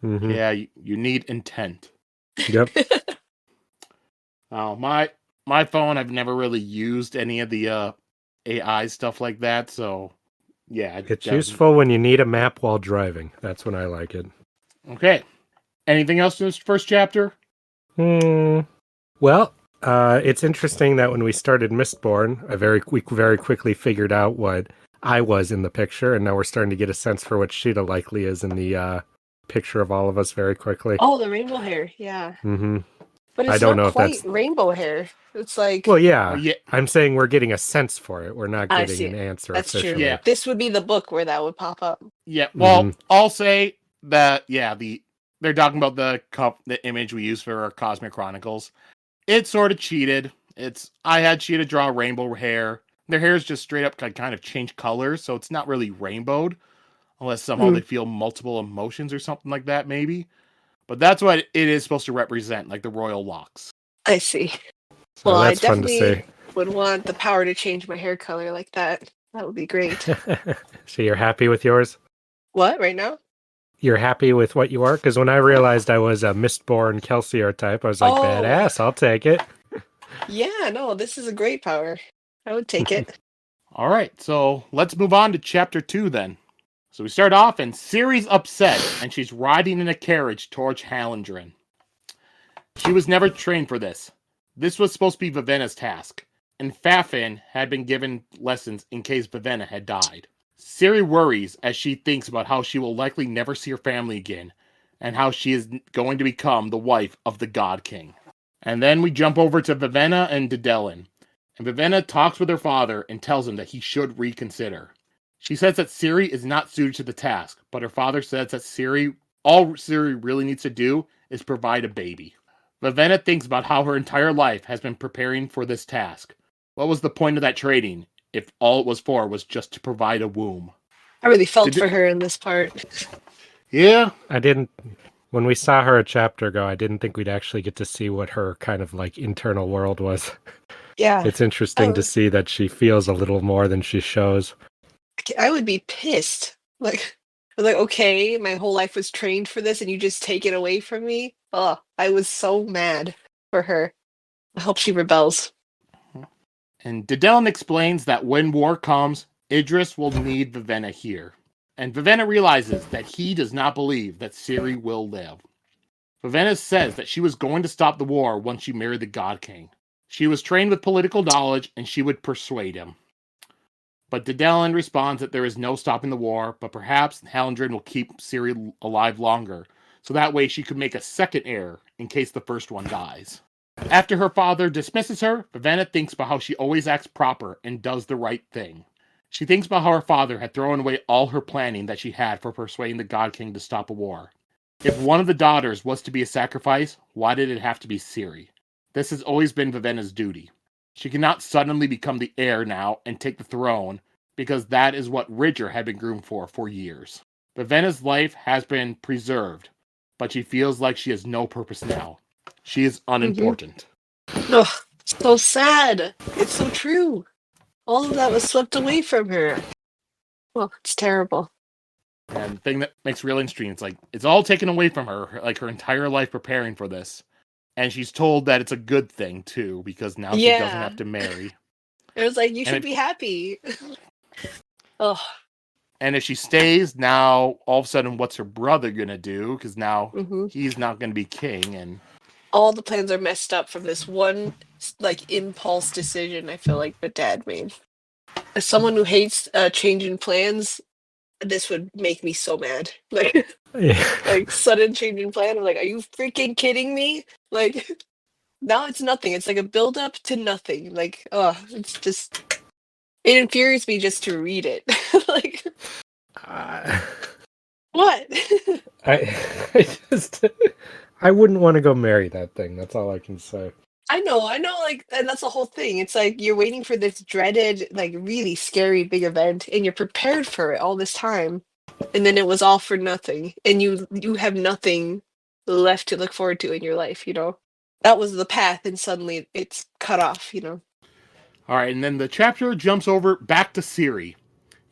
B: Mm-hmm.
A: Yeah, you need intent.
B: Yep.
A: Oh, my phone, I've never really used any of the AI stuff like that, so yeah, it
B: It's
A: doesn't.
B: useful when you need a map while driving. That's when I like it.
A: Okay. Anything else in this first chapter?
B: Well, it's interesting that when we started Mistborn, we very quickly figured out what I was in the picture, and now we're starting to get a sense for what Sheta likely is in the picture of all of us very quickly.
C: Oh, the rainbow hair, yeah.
B: Mm-hmm.
C: But
B: I
C: it's
B: don't
C: not
B: know if
C: quite
B: that's...
C: rainbow hair. It's like,
B: Well,
A: Oh
B: yeah.
A: yeah,
B: I'm saying we're getting a sense for it. We're not
C: I
B: getting
C: see
B: an
C: it.
B: answer
C: That's true.
B: officially.
A: yeah,
C: This would be the book where that would pop up.
A: yeah.
B: Mm-hmm.
A: Well, I'll say that they're talking about the image we use for our Cosmic Chronicles. It's sort of cheated. I had Cheetah draw rainbow hair. Their hair is just straight up kind of change colors, so it's not really rainbowed, unless somehow they feel multiple emotions or something like that, maybe. But that's what it is supposed to represent, like the royal locks.
C: I see.
B: So
C: Well, I
B: that's fun to see.
C: definitely would want the power to change my hair color like that. That would be great.
B: So you're happy with yours?
C: What, right now?
B: You're happy with what you are? Because when I realized I was a Mistborn Kelsier type, I was like,
C: Oh,
B: badass, I'll take it.
C: yeah, no, this is a great power. I would take it.
A: All right, so let's move on to chapter 2 then. So we start off, and Ciri's upset, and she's riding in a carriage towards Hallandren. She was never trained for this. This was supposed to be Vivenna's task, and Fafin had been given lessons in case Vivenna had died. Ciri worries as she thinks about how she will likely never see her family again, and how she is going to become the wife of the God King. And then we jump over to Vivenna and Dedelin. And Vivenna talks with her father and tells him that he should reconsider. She says that Ciri is not suited to the task, but her father says that all Ciri really needs to do is provide a baby. Vivenna thinks about how her entire life has been preparing for this task. What was the point of that training if all it was for was just to provide a womb?
C: I really felt
A: Did
C: for
A: it-
C: her in this part.
A: Yeah,
B: When we saw her a chapter ago, I didn't think we'd actually get to see what her kind of like internal world was.
C: Yeah,
B: It's interesting to see that she feels a little more than she shows.
C: I would be pissed. Like, okay, my whole life was trained for this and you just take it away from me? Oh, I was so mad for her. I hope she rebels.
A: and Dedelin explains that when war comes, Idris will need Vivenna here. And Vivenna realizes that he does not believe that Ciri will live. Vivenna says that she was going to stop the war once she married the God King. She was trained with political knowledge and she would persuade him. But Dedelin responds that there is no stopping the war, but perhaps Hallandren will keep Ciri alive longer, so that way she could make a second heir in case the first one dies. After her father dismisses her, Vivenna thinks about how she always acts proper and does the right thing. She thinks about how her father had thrown away all her planning that she had for persuading the God King to stop a war. If one of the daughters was to be a sacrifice, why did it have to be Ciri? This has always been Vivenna's duty. She cannot suddenly become the heir now and take the throne, because that is what Ridger had been groomed for years. Vivenna's life has been preserved, but she feels like she has no purpose now. She is unimportant.
C: Ugh, so sad. It's so true. All of that was swept away from her. Well, it's terrible.
A: And the thing that makes it really interesting, it's like it's all taken away from her, like her entire life preparing for this. And she's told that it's a good thing too, because now she doesn't
C: Yeah.
A: have to marry.
C: It was like, you
A: And
C: should be happy. Oh,
A: and if she stays, now all of a sudden, what's her brother gonna do? Because now he's not gonna be king, and
C: all the plans are messed up from this one, like, impulse decision I feel like the dad made. As someone who hates changing plans, this would make me so mad. Like,
B: Yeah.
C: like sudden change in plan. I'm like, are you freaking kidding me? Like, now it's nothing. It's like a build up to nothing. Like, oh, it's just it infuriates me just to read it. Like, what?
B: I, I wouldn't want to go marry that thing. That's all I can say.
C: I know, like, and that's the whole thing. It's like you're waiting for this dreaded, like, really scary big event, and you're prepared for it all this time, and then it was all for nothing, and you have nothing left to look forward to in your life. That was the path, and suddenly it's cut off.
A: all right. And then the chapter jumps over back to Ciri,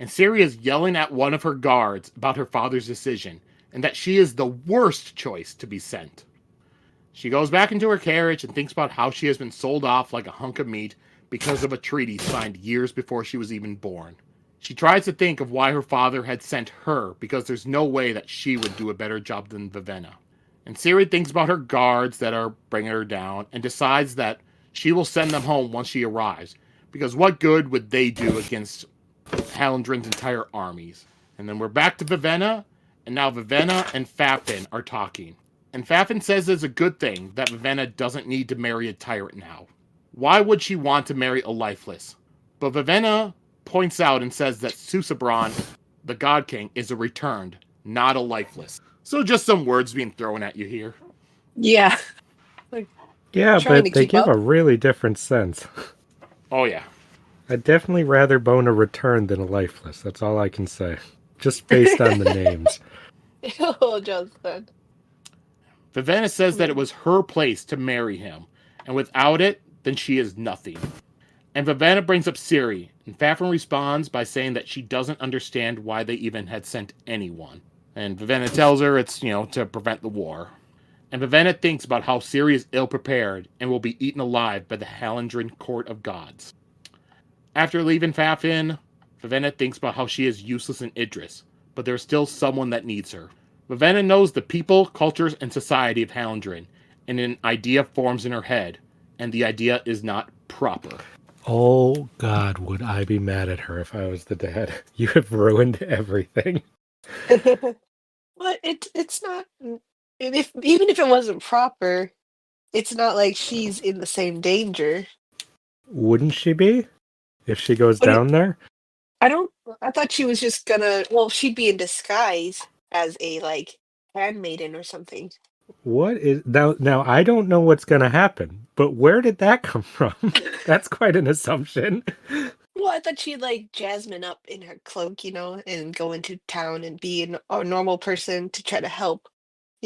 A: and Siri is yelling at one of her guards about her father's decision, and that she is the worst choice to be sent. She goes back into her carriage and thinks about how she has been sold off like a hunk of meat because of a treaty signed years before she was even born. She tries to think of why her father had sent her, because there's no way that she would do a better job than Vivenna. And Siri thinks about her guards that are bringing her down and decides that she will send them home once she arrives, because what good would they do against Hallandrin's entire armies? And then we're back to Vivenna, and now Vivenna and Fafin are talking. And Fafin says it's a good thing that Vivenna doesn't need to marry a tyrant now. Why would she want to marry a lifeless? But Vivenna points out and says that Susabron, the God King, is a returned, not a lifeless. So just some words being thrown at you here.
C: Yeah.
B: Yeah,
C: Trying to
B: but they
C: keep
B: give
C: up.
B: a really different sense.
A: Oh yeah.
B: I'd definitely rather bone a return than a lifeless. That's all I can say. Just based on the names.
C: Oh, Justin.
A: Vivenna says that it was her place to marry him, and without it, then she is nothing. And Vivenna brings up Siri, and Fafin responds by saying that she doesn't understand why they even had sent anyone. And Vivenna tells her it's, to prevent the war. And Vivenna thinks about how Siri is ill-prepared and will be eaten alive by the Hallandrin Court of Gods. After leaving Fafin, Vivenna thinks about how she is useless in Idris, but there's still someone that needs her. Vivenna knows the people, cultures, and society of Hallandrin, and an idea forms in her head, and the idea is not proper.
B: Oh, God, would I be mad at her if I was the dad? You have ruined everything.
C: But it's not. Even if it wasn't proper, it's not like she's in the same danger.
B: Wouldn't she be? If she goes
C: What do
B: down there?
C: I thought she was just gonna. Well, she'd be in disguise as a handmaiden or something.
B: What is now I don't know what's gonna happen, but where did that come from? That's quite an assumption.
C: Well, I thought she'd Jasmine up in her cloak, and go into town and be a normal person to try to help,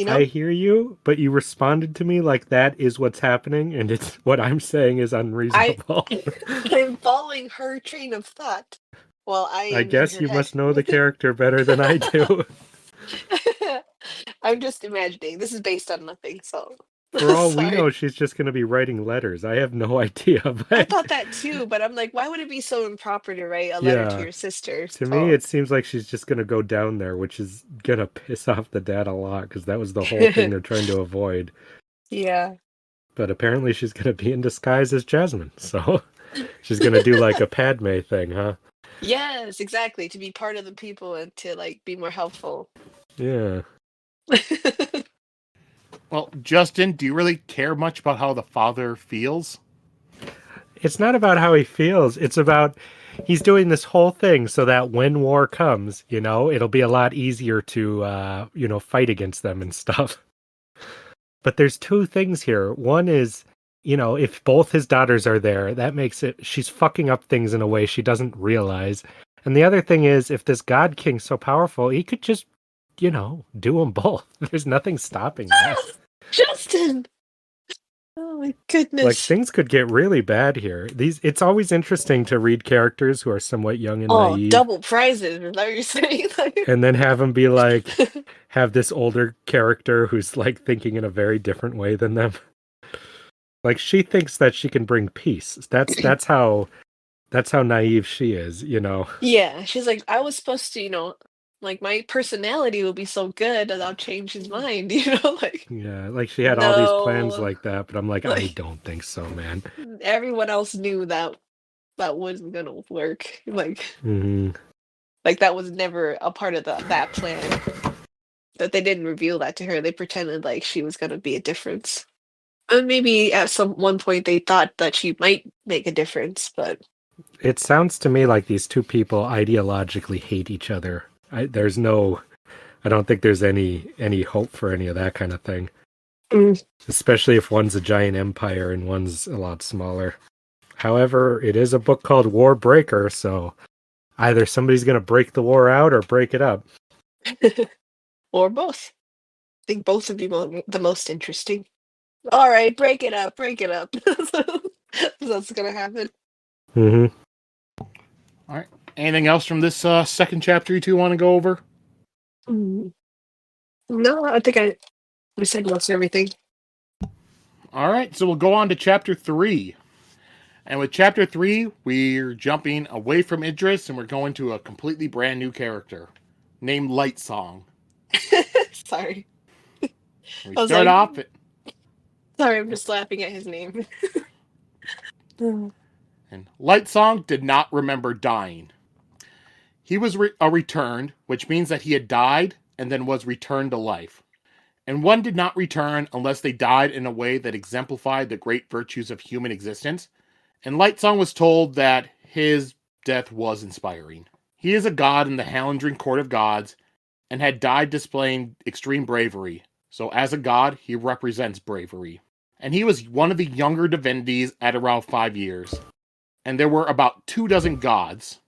B: I hear you, but you responded to me like that is what's happening, and it's what I'm saying is unreasonable.
C: I'm following her train of thought. Well, I
B: I
C: am in
B: guess
C: her
B: you
C: head.
B: must know the character better than I do.
C: I'm just imagining. This is based on nothing, so
B: For all we
C: sorry.
B: know, she's just going to be writing letters. I have no idea,
C: I
B: but
C: thought that too, but I'm like, why would it be so improper to write a letter to
B: yeah.
C: your sister?
B: To me,
C: So
B: it seems like she's just going to go down there, which is going to piss off the dad a lot because that was the whole thing they're trying to avoid.
C: yeah.
B: But apparently she's going to be in disguise as Jasmine, so she's going to do like a Padme thing, huh?
C: Yes, exactly. To be part of the people and to be more helpful.
B: Yeah.
A: Well, Justin, do you really care much about how the father feels?
B: It's not about how he feels. It's about he's doing this whole thing so that when war comes, it'll be a lot easier to, fight against them and stuff. But there's two things here. One is, if both his daughters are there, that makes she's fucking up things in a way she doesn't realize. And the other thing is, if this God King's so powerful, he could just, do them both. There's nothing stopping that.
C: Justin! Oh my goodness.
B: Like things could get really bad here. It's always interesting to read characters who are somewhat young and naive.
C: Double prizes, is that what you're saying?
B: And then have them be have this older character who's thinking in a very different way than them. Like she thinks that she can bring peace. That's how naive she is,
C: Yeah, she's like, I was supposed to, my personality will be so good that I'll change his mind,
B: Yeah, like she had all these plans
C: No.
B: like that, but I'm like, I don't think so, man.
C: Everyone else knew that wasn't gonna work.
B: Mm-hmm.
C: That was never a part of that plan. That they didn't reveal that to her. They pretended like she was gonna be a difference. And maybe at one point they thought that she might make a difference, but
B: It sounds to me like these two people ideologically hate each other. I don't think there's any hope for any of that kind of thing. Especially if one's a giant empire and one's a lot smaller. However, it is a book called Warbreaker, so either somebody's going to break the war out or break it up.
C: or both. I think both would be the most interesting. All right, break it up. That's gonna happen.
B: Mm-hmm.
A: All right. Anything else from this second chapter you two want to go over?
C: Mm. No, I think we said most everything.
A: All right, so we'll go on to chapter 3. And with chapter 3, we're jumping away from Idris and we're going to a completely brand new character named Lightsong.
C: Sorry.
A: We
C: I was
A: start
C: like,
A: off at,
C: sorry, I'm just laughing at his name.
A: and Lightsong did not remember dying. He was returned, which means that he had died and then was returned to life. And one did not return unless they died in a way that exemplified the great virtues of human existence. And Lightsong was told that his death was inspiring. He is a god in the Hallandrin Court of Gods and had died displaying extreme bravery. So as a god, he represents bravery. And he was one of the younger divinities at around 5 years. And there were about 24 gods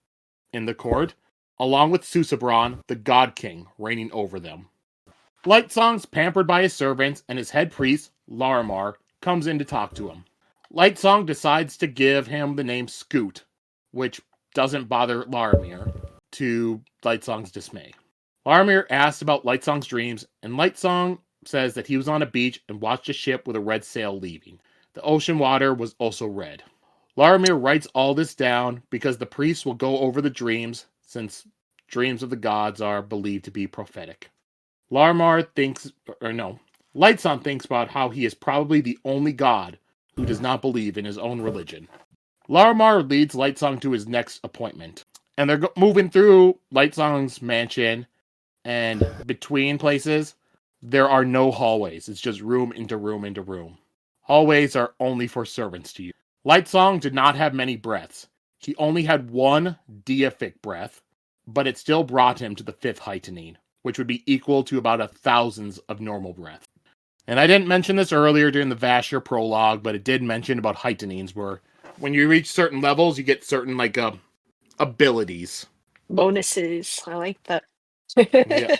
A: in the court, along with Susabron, the god king, reigning over them. Lightsong's pampered by his servants, and his head priest, Larimar, comes in to talk to him. Lightsong decides to give him the name Scoot, which doesn't bother Larimir, to Lightsong's dismay. Larimir asks about Lightsong's dreams, and Lightsong says that he was on a beach and watched a ship with a red sail leaving. The ocean water was also red. Larimir writes all this down because the priest will go over the dreams, since dreams of the gods are believed to be prophetic. Lightsong thinks about how he is probably the only god who does not believe in his own religion. Larimar leads Lightsong to his next appointment, and they're moving through Lightsong's mansion, and between places, there are no hallways. It's just room into room into room. Hallways are only for servants to use. Lightsong did not have many breaths. He only had one deific breath, but it still brought him to the 5th heightening, which would be equal to about 1,000 of normal breath. And I didn't mention this earlier during the Vasher prologue, but it did mention about heightenings, where when you reach certain levels, you get certain abilities.
C: Bonuses. I like that.
A: Yeah.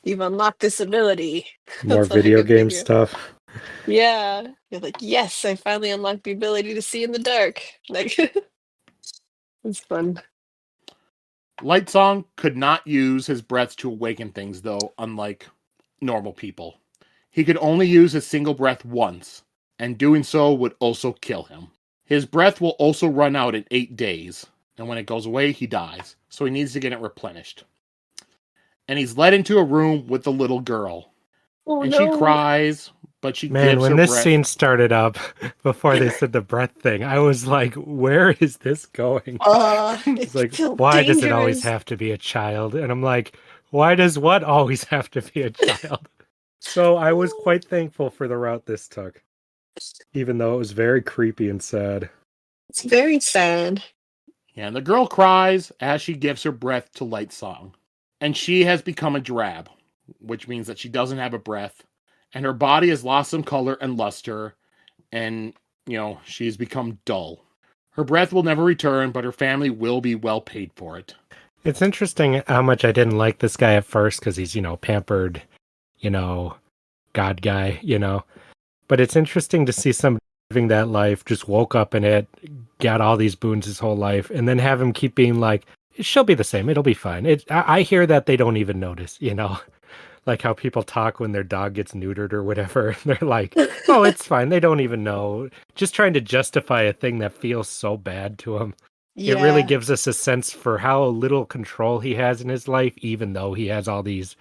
C: You've unlocked this ability.
B: More
C: That's what I
B: video
C: could
B: game
C: think of.
B: stuff.
C: Yeah. You're like, yes, I finally unlocked the ability to see in the dark. Like, it's fun.
A: Lightsong could not use his breath to awaken things, though, unlike normal people. He could only use his single breath once, and doing so would also kill him. His breath will also run out in 8 days, and when it goes away, he dies, so he needs to get it replenished. And he's led into a room with the little girl.
C: Oh,
A: and
C: no.
A: she cries, but she
B: Man,
A: gives
B: when
A: her
B: this
A: breath.
B: scene started up, before they said the breath thing, I was like, where is this going?
C: It's
B: like,
C: so
B: why does it always
C: dangerous.
B: have to be a child? And I'm like, why does what always have to be a child? So I was quite thankful for the route this took, even though it was very creepy and sad.
C: It's very sad.
A: Yeah, and the girl cries as she gives her breath to Lightsong. And she has become a drab, which means that she doesn't have a breath, and her body has lost some color and luster, and, she's become dull. Her breath will never return, but her family will be well paid for it.
B: It's interesting how much I didn't like this guy at first because he's, pampered, God guy, But it's interesting to see somebody living that life, just woke up in it, got all these boons his whole life, and then have him keep being like, she'll be the same, it'll be fine. I hear that they don't even notice, like how people talk when their dog gets neutered or whatever. They're like, oh, it's fine, they don't even know. Just trying to justify a thing that feels so bad to him.
C: Yeah.
B: It really gives us a sense for how little control he has in his life, even though he has all these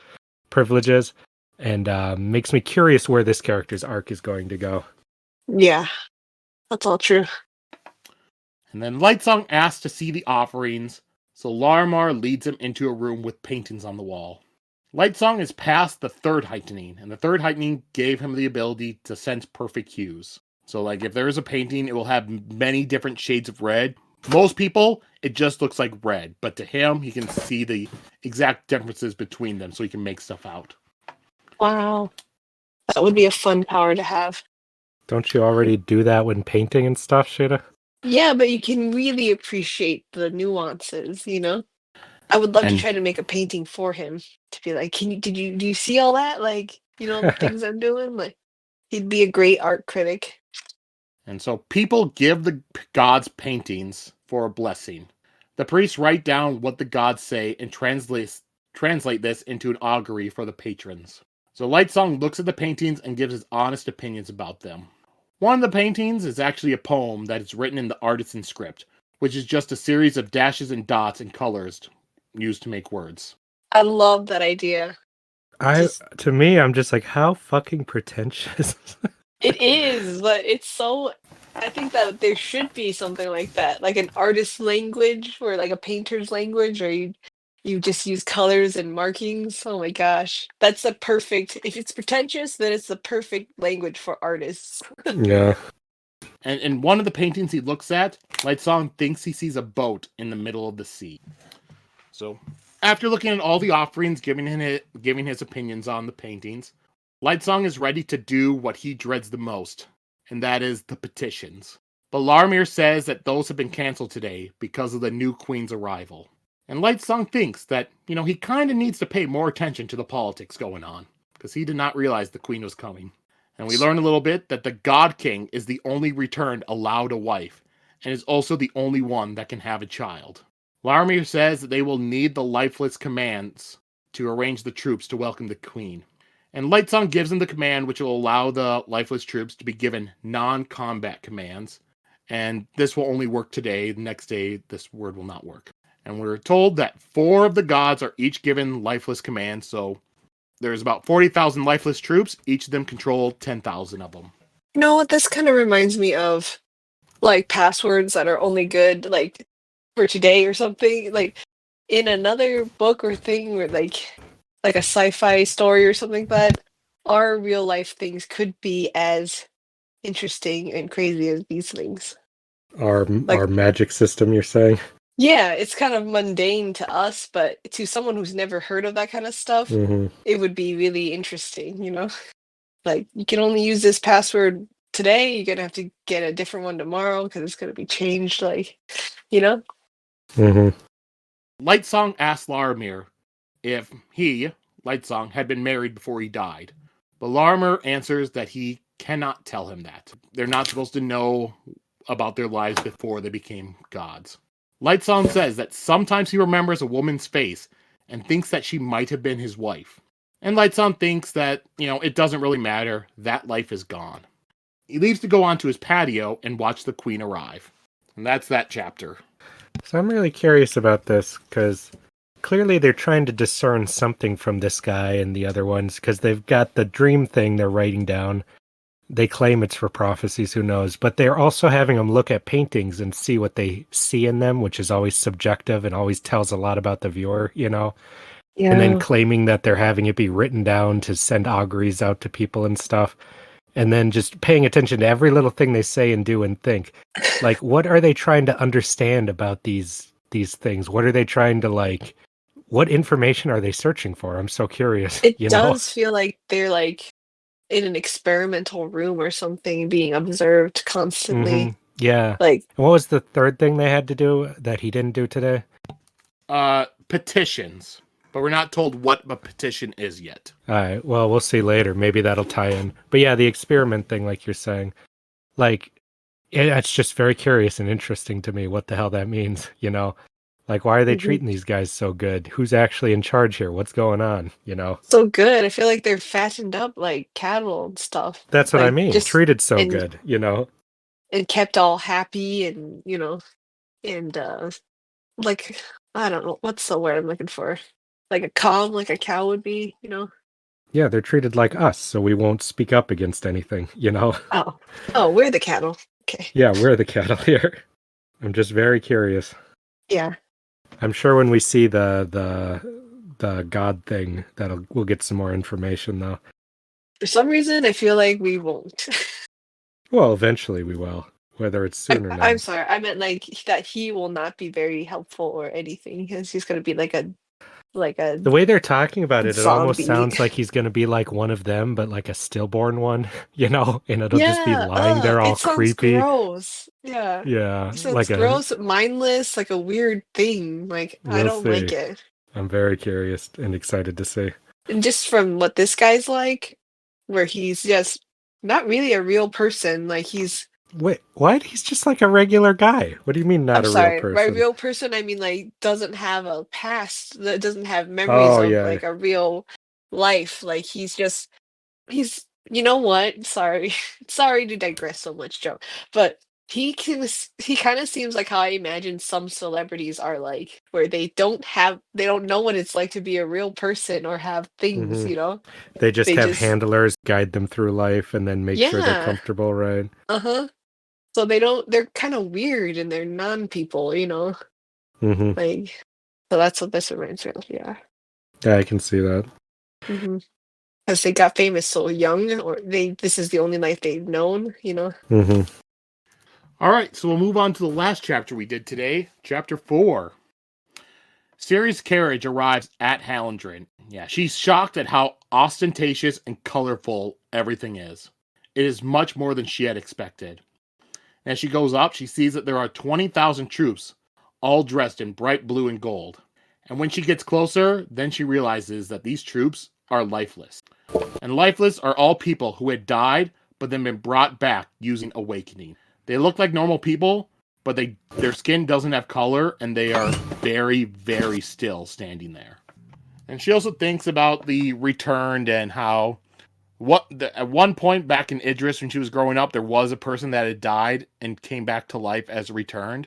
B: privileges, and makes me curious where this character's arc is going to go.
C: Yeah, that's all true.
A: And then Lightsong asks to see the offerings, so Larimar leads him into a room with paintings on the wall. Lightsong is past the 3rd heightening, and the 3rd heightening gave him the ability to sense perfect hues. So, if there is a painting, it will have many different shades of red. Most people, it just looks like red, but to him, he can see the exact differences between them, so he can make stuff out.
C: Wow. That would be a fun power to have.
B: Don't you already do that when painting and stuff, Sheta?
C: Yeah, but you can really appreciate the nuances, I would love to try to make a painting for him to be like, do you see all that? The things I'm doing? Like, he'd be a great art critic.
A: And so people give the gods paintings for a blessing. The priests write down what the gods say and translate this into an augury for the patrons. So Lightsong looks at the paintings and gives his honest opinions about them. One of the paintings is actually a poem that is written in the artisan script, which is just a series of dashes and dots and colors used to make words.
C: I love that idea.
B: To me, I'm just like, how fucking pretentious.
C: It is, but it's so. I think that there should be something like that, like an artist's language or like a painter's language, or you just use colors and markings. Oh my gosh, that's the perfect. If it's pretentious, then it's the perfect language for artists.
B: Yeah.
A: And in one of the paintings he looks at, Lightsong thinks he sees a boat in the middle of the sea. So, after looking at all the offerings, giving his opinions on the paintings, Lightsong is ready to do what he dreads the most, and that is the petitions. But Larmir says that those have been canceled today because of the new queen's arrival. And Lightsong thinks that, he kind of needs to pay more attention to the politics going on, because he did not realize the queen was coming. And we learn a little bit that the God King is the only returned allowed a wife, and is also the only one that can have a child. Larmir says that they will need the lifeless commands to arrange the troops to welcome the queen. And Lightsong gives them the command which will allow the lifeless troops to be given non-combat commands. And this will only work today. The next day, this word will not work. And we're told that 4 of the gods are each given lifeless commands, so there's about 40,000 lifeless troops. Each of them control 10,000 of them.
C: You know what? This kind of reminds me of like passwords that are only good like for today or something. Like in another book or thing where like a sci-fi story or something like that, our real life things could be as interesting and crazy as these things.
B: Our magic system, you're saying?
C: Yeah, it's kind of mundane to us, but to someone who's never heard of that kind of stuff, it would be really interesting, Like, you can only use this password today, you're gonna have to get a different one tomorrow because it's gonna be changed, like,
B: Mm-hmm.
A: Lightsong asks Larmir if he, Lightsong, had been married before he died. But Larmir answers that he cannot tell him that. They're not supposed to know about their lives before they became gods. Lightsong says that sometimes he remembers a woman's face and thinks that she might have been his wife. And Lightsong thinks that, it doesn't really matter. That life is gone. He leaves to go onto his patio and watch the queen arrive. And that's that chapter.
B: So I'm really curious about this, because clearly they're trying to discern something from this guy and the other ones, because they've got the dream thing they're writing down. They claim it's for prophecies, who knows? But they're also having them look at paintings and see what they see in them, which is always subjective and always tells a lot about the viewer,
C: Yeah.
B: And then claiming that they're having it be written down to send auguries out to people and stuff. And then just paying attention to every little thing they say and do and think. Like, what are they trying to understand about these things? What are they trying to, what information are they searching for? I'm so curious.
C: It does feel like they're like in an experimental room or something, being observed constantly.
B: Mm-hmm. Yeah.
C: Like,
B: what was the third thing they had to do that he didn't do today?
A: Petitions. But we're not told what a petition is yet.
B: All right. Well, we'll see later. Maybe that'll tie in. But yeah, the experiment thing, like you're saying, it's just very curious and interesting to me what the hell that means, Like, why are they treating these guys so good? Who's actually in charge here? What's going on,
C: So good. I feel like they're fattened up like cattle and stuff.
B: That's what I mean. Treated so good,
C: And kept all happy and, and I don't know, what's the word I'm looking for? Like a calm, like a cow would be,
B: Yeah, they're treated like us, so we won't speak up against anything,
C: Oh, we're the cattle. Okay.
B: Yeah, we're the cattle here. I'm just very curious.
C: Yeah.
B: I'm sure when we see the god thing, we'll get some more information, though.
C: For some reason, I feel like we won't.
B: Well, eventually we will, whether it's soon or not.
C: I'm sorry. I meant that he will not be very helpful or anything. He's going to be like a.
B: The way they're talking about it,
C: zombie.
B: It almost sounds like he's going to be like one of them, but like a stillborn one, and it'll just be lying there all creepy.
C: Gross. Yeah.
B: Yeah.
C: It sounds gross, mindless, like a weird thing. Like, I don't like it.
B: I'm very curious and excited to see.
C: And just from what this guy's like, where he's just not really a real person, like he's
B: Wait, what? He's just like a regular guy. What do you mean, not
C: I'm
B: a real
C: sorry, by
B: person?
C: real person I mean like doesn't have a past, that doesn't have memories
B: Oh
C: of
B: yeah.
C: like a real life. Like he's you know what? Sorry. Sorry to digress so much, Joe. But he kind of seems like how I imagine some celebrities are like, where they don't know what it's like to be a real person or have things,
B: Hmm.
C: you know?
B: They just
C: They
B: have
C: just
B: handlers guide them through life and then make sure they're
C: yeah.
B: comfortable, right?
C: Uh-huh. So they're kind of weird and they're non-people, you know?
B: Hmm.
C: Like so that's what this reminds me of, yeah.
B: Yeah, I can see that.
C: Mhm. 'Cause they got famous so young, or this is the only life they've known, you know?
B: Hmm.
A: All right, so we'll move on to the last chapter we did today, chapter 4. Siri's carriage arrives at Hallandrin. Yeah, she's shocked at how ostentatious and colorful everything is. It is much more than she had expected. As she goes up, she sees that there are 20,000 troops, all dressed in bright blue and gold. And when she gets closer, then she realizes that these troops are lifeless. And lifeless are all people who had died but then been brought back using awakening. They look like normal people, but their skin doesn't have color and they are very, very still standing there. And she also thinks about the returned and how at one point back in Idris when she was growing up, there was a person that had died and came back to life as returned,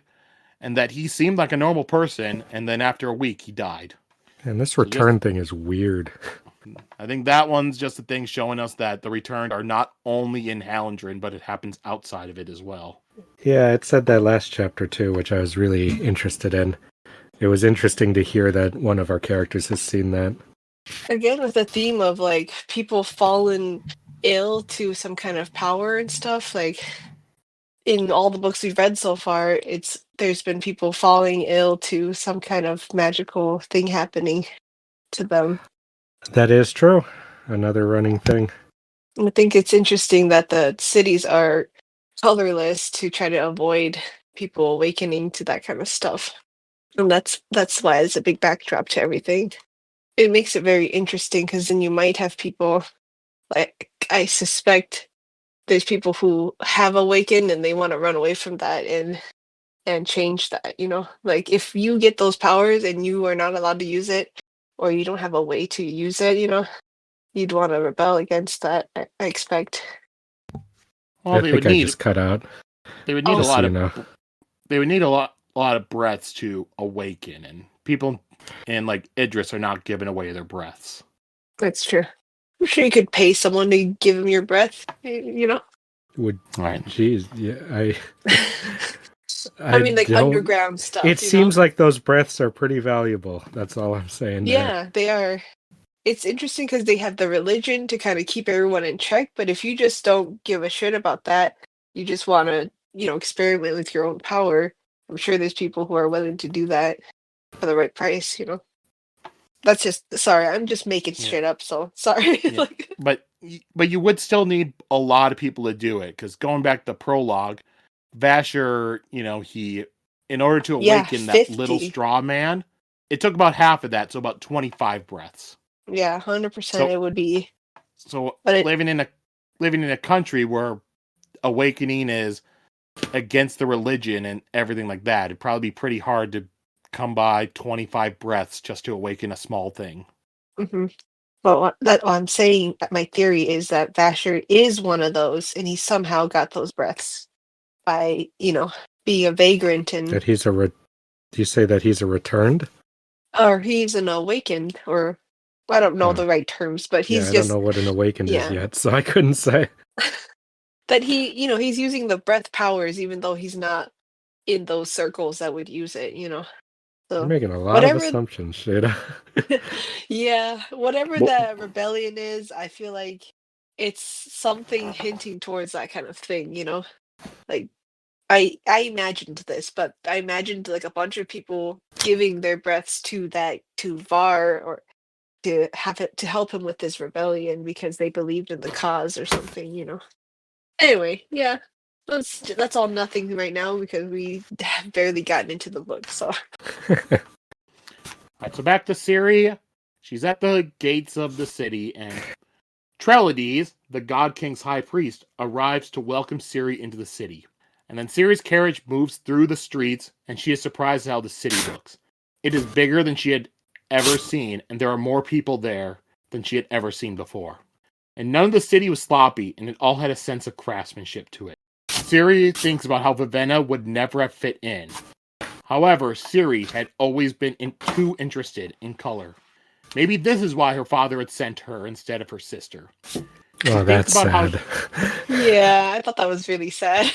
A: and that he seemed like a normal person, and then after a week he died.
B: And this
A: So just
B: return thing is weird.
A: I think that one's just a thing showing us that the returned are not only in Hallandrin, but it happens outside of it as well.
B: Yeah, it said that last chapter too, which I was really interested in. It was interesting to hear that one of our characters has seen that.
C: Again, with the theme of like people fallen ill to some kind of power and stuff, like in all the books we've read so far, there's been people falling ill to some kind of magical thing happening to them.
B: That is true. Another running thing.
C: I think it's interesting that the cities are colorless to try to avoid people awakening to that kind of stuff. And that's why it's a big backdrop to everything. It makes it very interesting because then you might have people, like I suspect there's people who have awakened and they want to run away from that and change that, you know? Like if you get those powers and you are not allowed to use it or you don't have a way to use it, you know, you'd want to rebel against that, I expect.
A: Well,
B: I think I just cut out.
A: they would need a
C: Oh,
B: Just so
A: lot
B: you
A: of
B: know.
A: they would need a lot of breaths to awaken, and people in like Idris are not giving away their breaths.
C: that's true. I'm sure you could pay someone to give him your breath, you know?
B: Would
A: Right.
B: geez, yeah,
C: I
B: I
C: mean, like
B: don't.
C: underground
B: It
C: stuff, you know?
B: seems like those breaths are pretty valuable. That's all I'm saying there.
C: Yeah, they are. It's interesting because they have the religion to kind of keep everyone in check, but if you just don't give a shit about that, you just want to, you know, experiment with your own power. I'm sure there's people who are willing to do that for the right price, you know. That's just sorry, I'm just making
A: Yeah.
C: shit up, so sorry.
A: Yeah.
C: Like,
A: But you would still need a lot of people to do it, because going back to prologue, Vasher, he in order to
C: yeah,
A: awaken that little
C: 50.
A: straw man, it took about half of that, so about 25 breaths.
C: Yeah, 100%
A: So
C: it would be.
A: so
C: But
A: living in a country where awakening is against the religion and everything like that, it'd probably be pretty hard to come by 25 breaths just to awaken a small thing.
C: mhm. But what I'm saying, that my theory is that Vasher is one of those, and he somehow got those breaths by, you know, being a vagrant and
B: That he's a. Do you say that he's a returned?
C: or he's an awakened, or I don't know
B: Huh.
C: the right terms, but
B: Yeah,
C: he's
B: I don't
C: just
B: know what an awakened is
C: yeah.
B: yet, so I couldn't say.
C: That he, you know, he's using the breath powers even though he's not in those circles that would use it, you know.
B: You're
C: So
B: making a lot of
C: whatever
B: assumptions, Sheta.
C: yeah, whatever
B: Well,
C: the rebellion is, I feel like it's something hinting towards that kind of thing, you know? Like I imagined this, but I imagined like a bunch of people giving their breaths to that to Var or to have it to help him with this rebellion because they believed in the cause or something, you know. Anyway, yeah. That's all nothing right now because we have barely gotten into the book, so
A: All right, so back to Siri. She's at the gates of the city, and Trelides, the God King's high priest, arrives to welcome Siri into the city. And then Siri's carriage moves through the streets, and she is surprised at how the city looks. It is bigger than she had ever seen, and there are more people there than she had ever seen before. And none of the city was sloppy, and it all had a sense of craftsmanship to it. Siri thinks about how Vivenna would never have fit in. However, Siri had always been too interested in color. Maybe this is why her father had sent her instead of her sister.
B: Oh, that's sad.
C: Yeah, I thought that was really sad.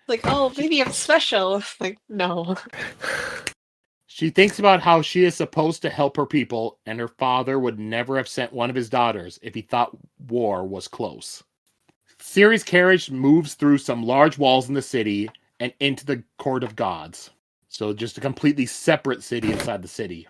C: Like, oh, maybe I'm special. Like, no.
A: She thinks about how she is supposed to help her people, and her father would never have sent one of his daughters if he thought war was close. Siri's carriage moves through some large walls in the city and into the Court of Gods. So just a completely separate city inside the city.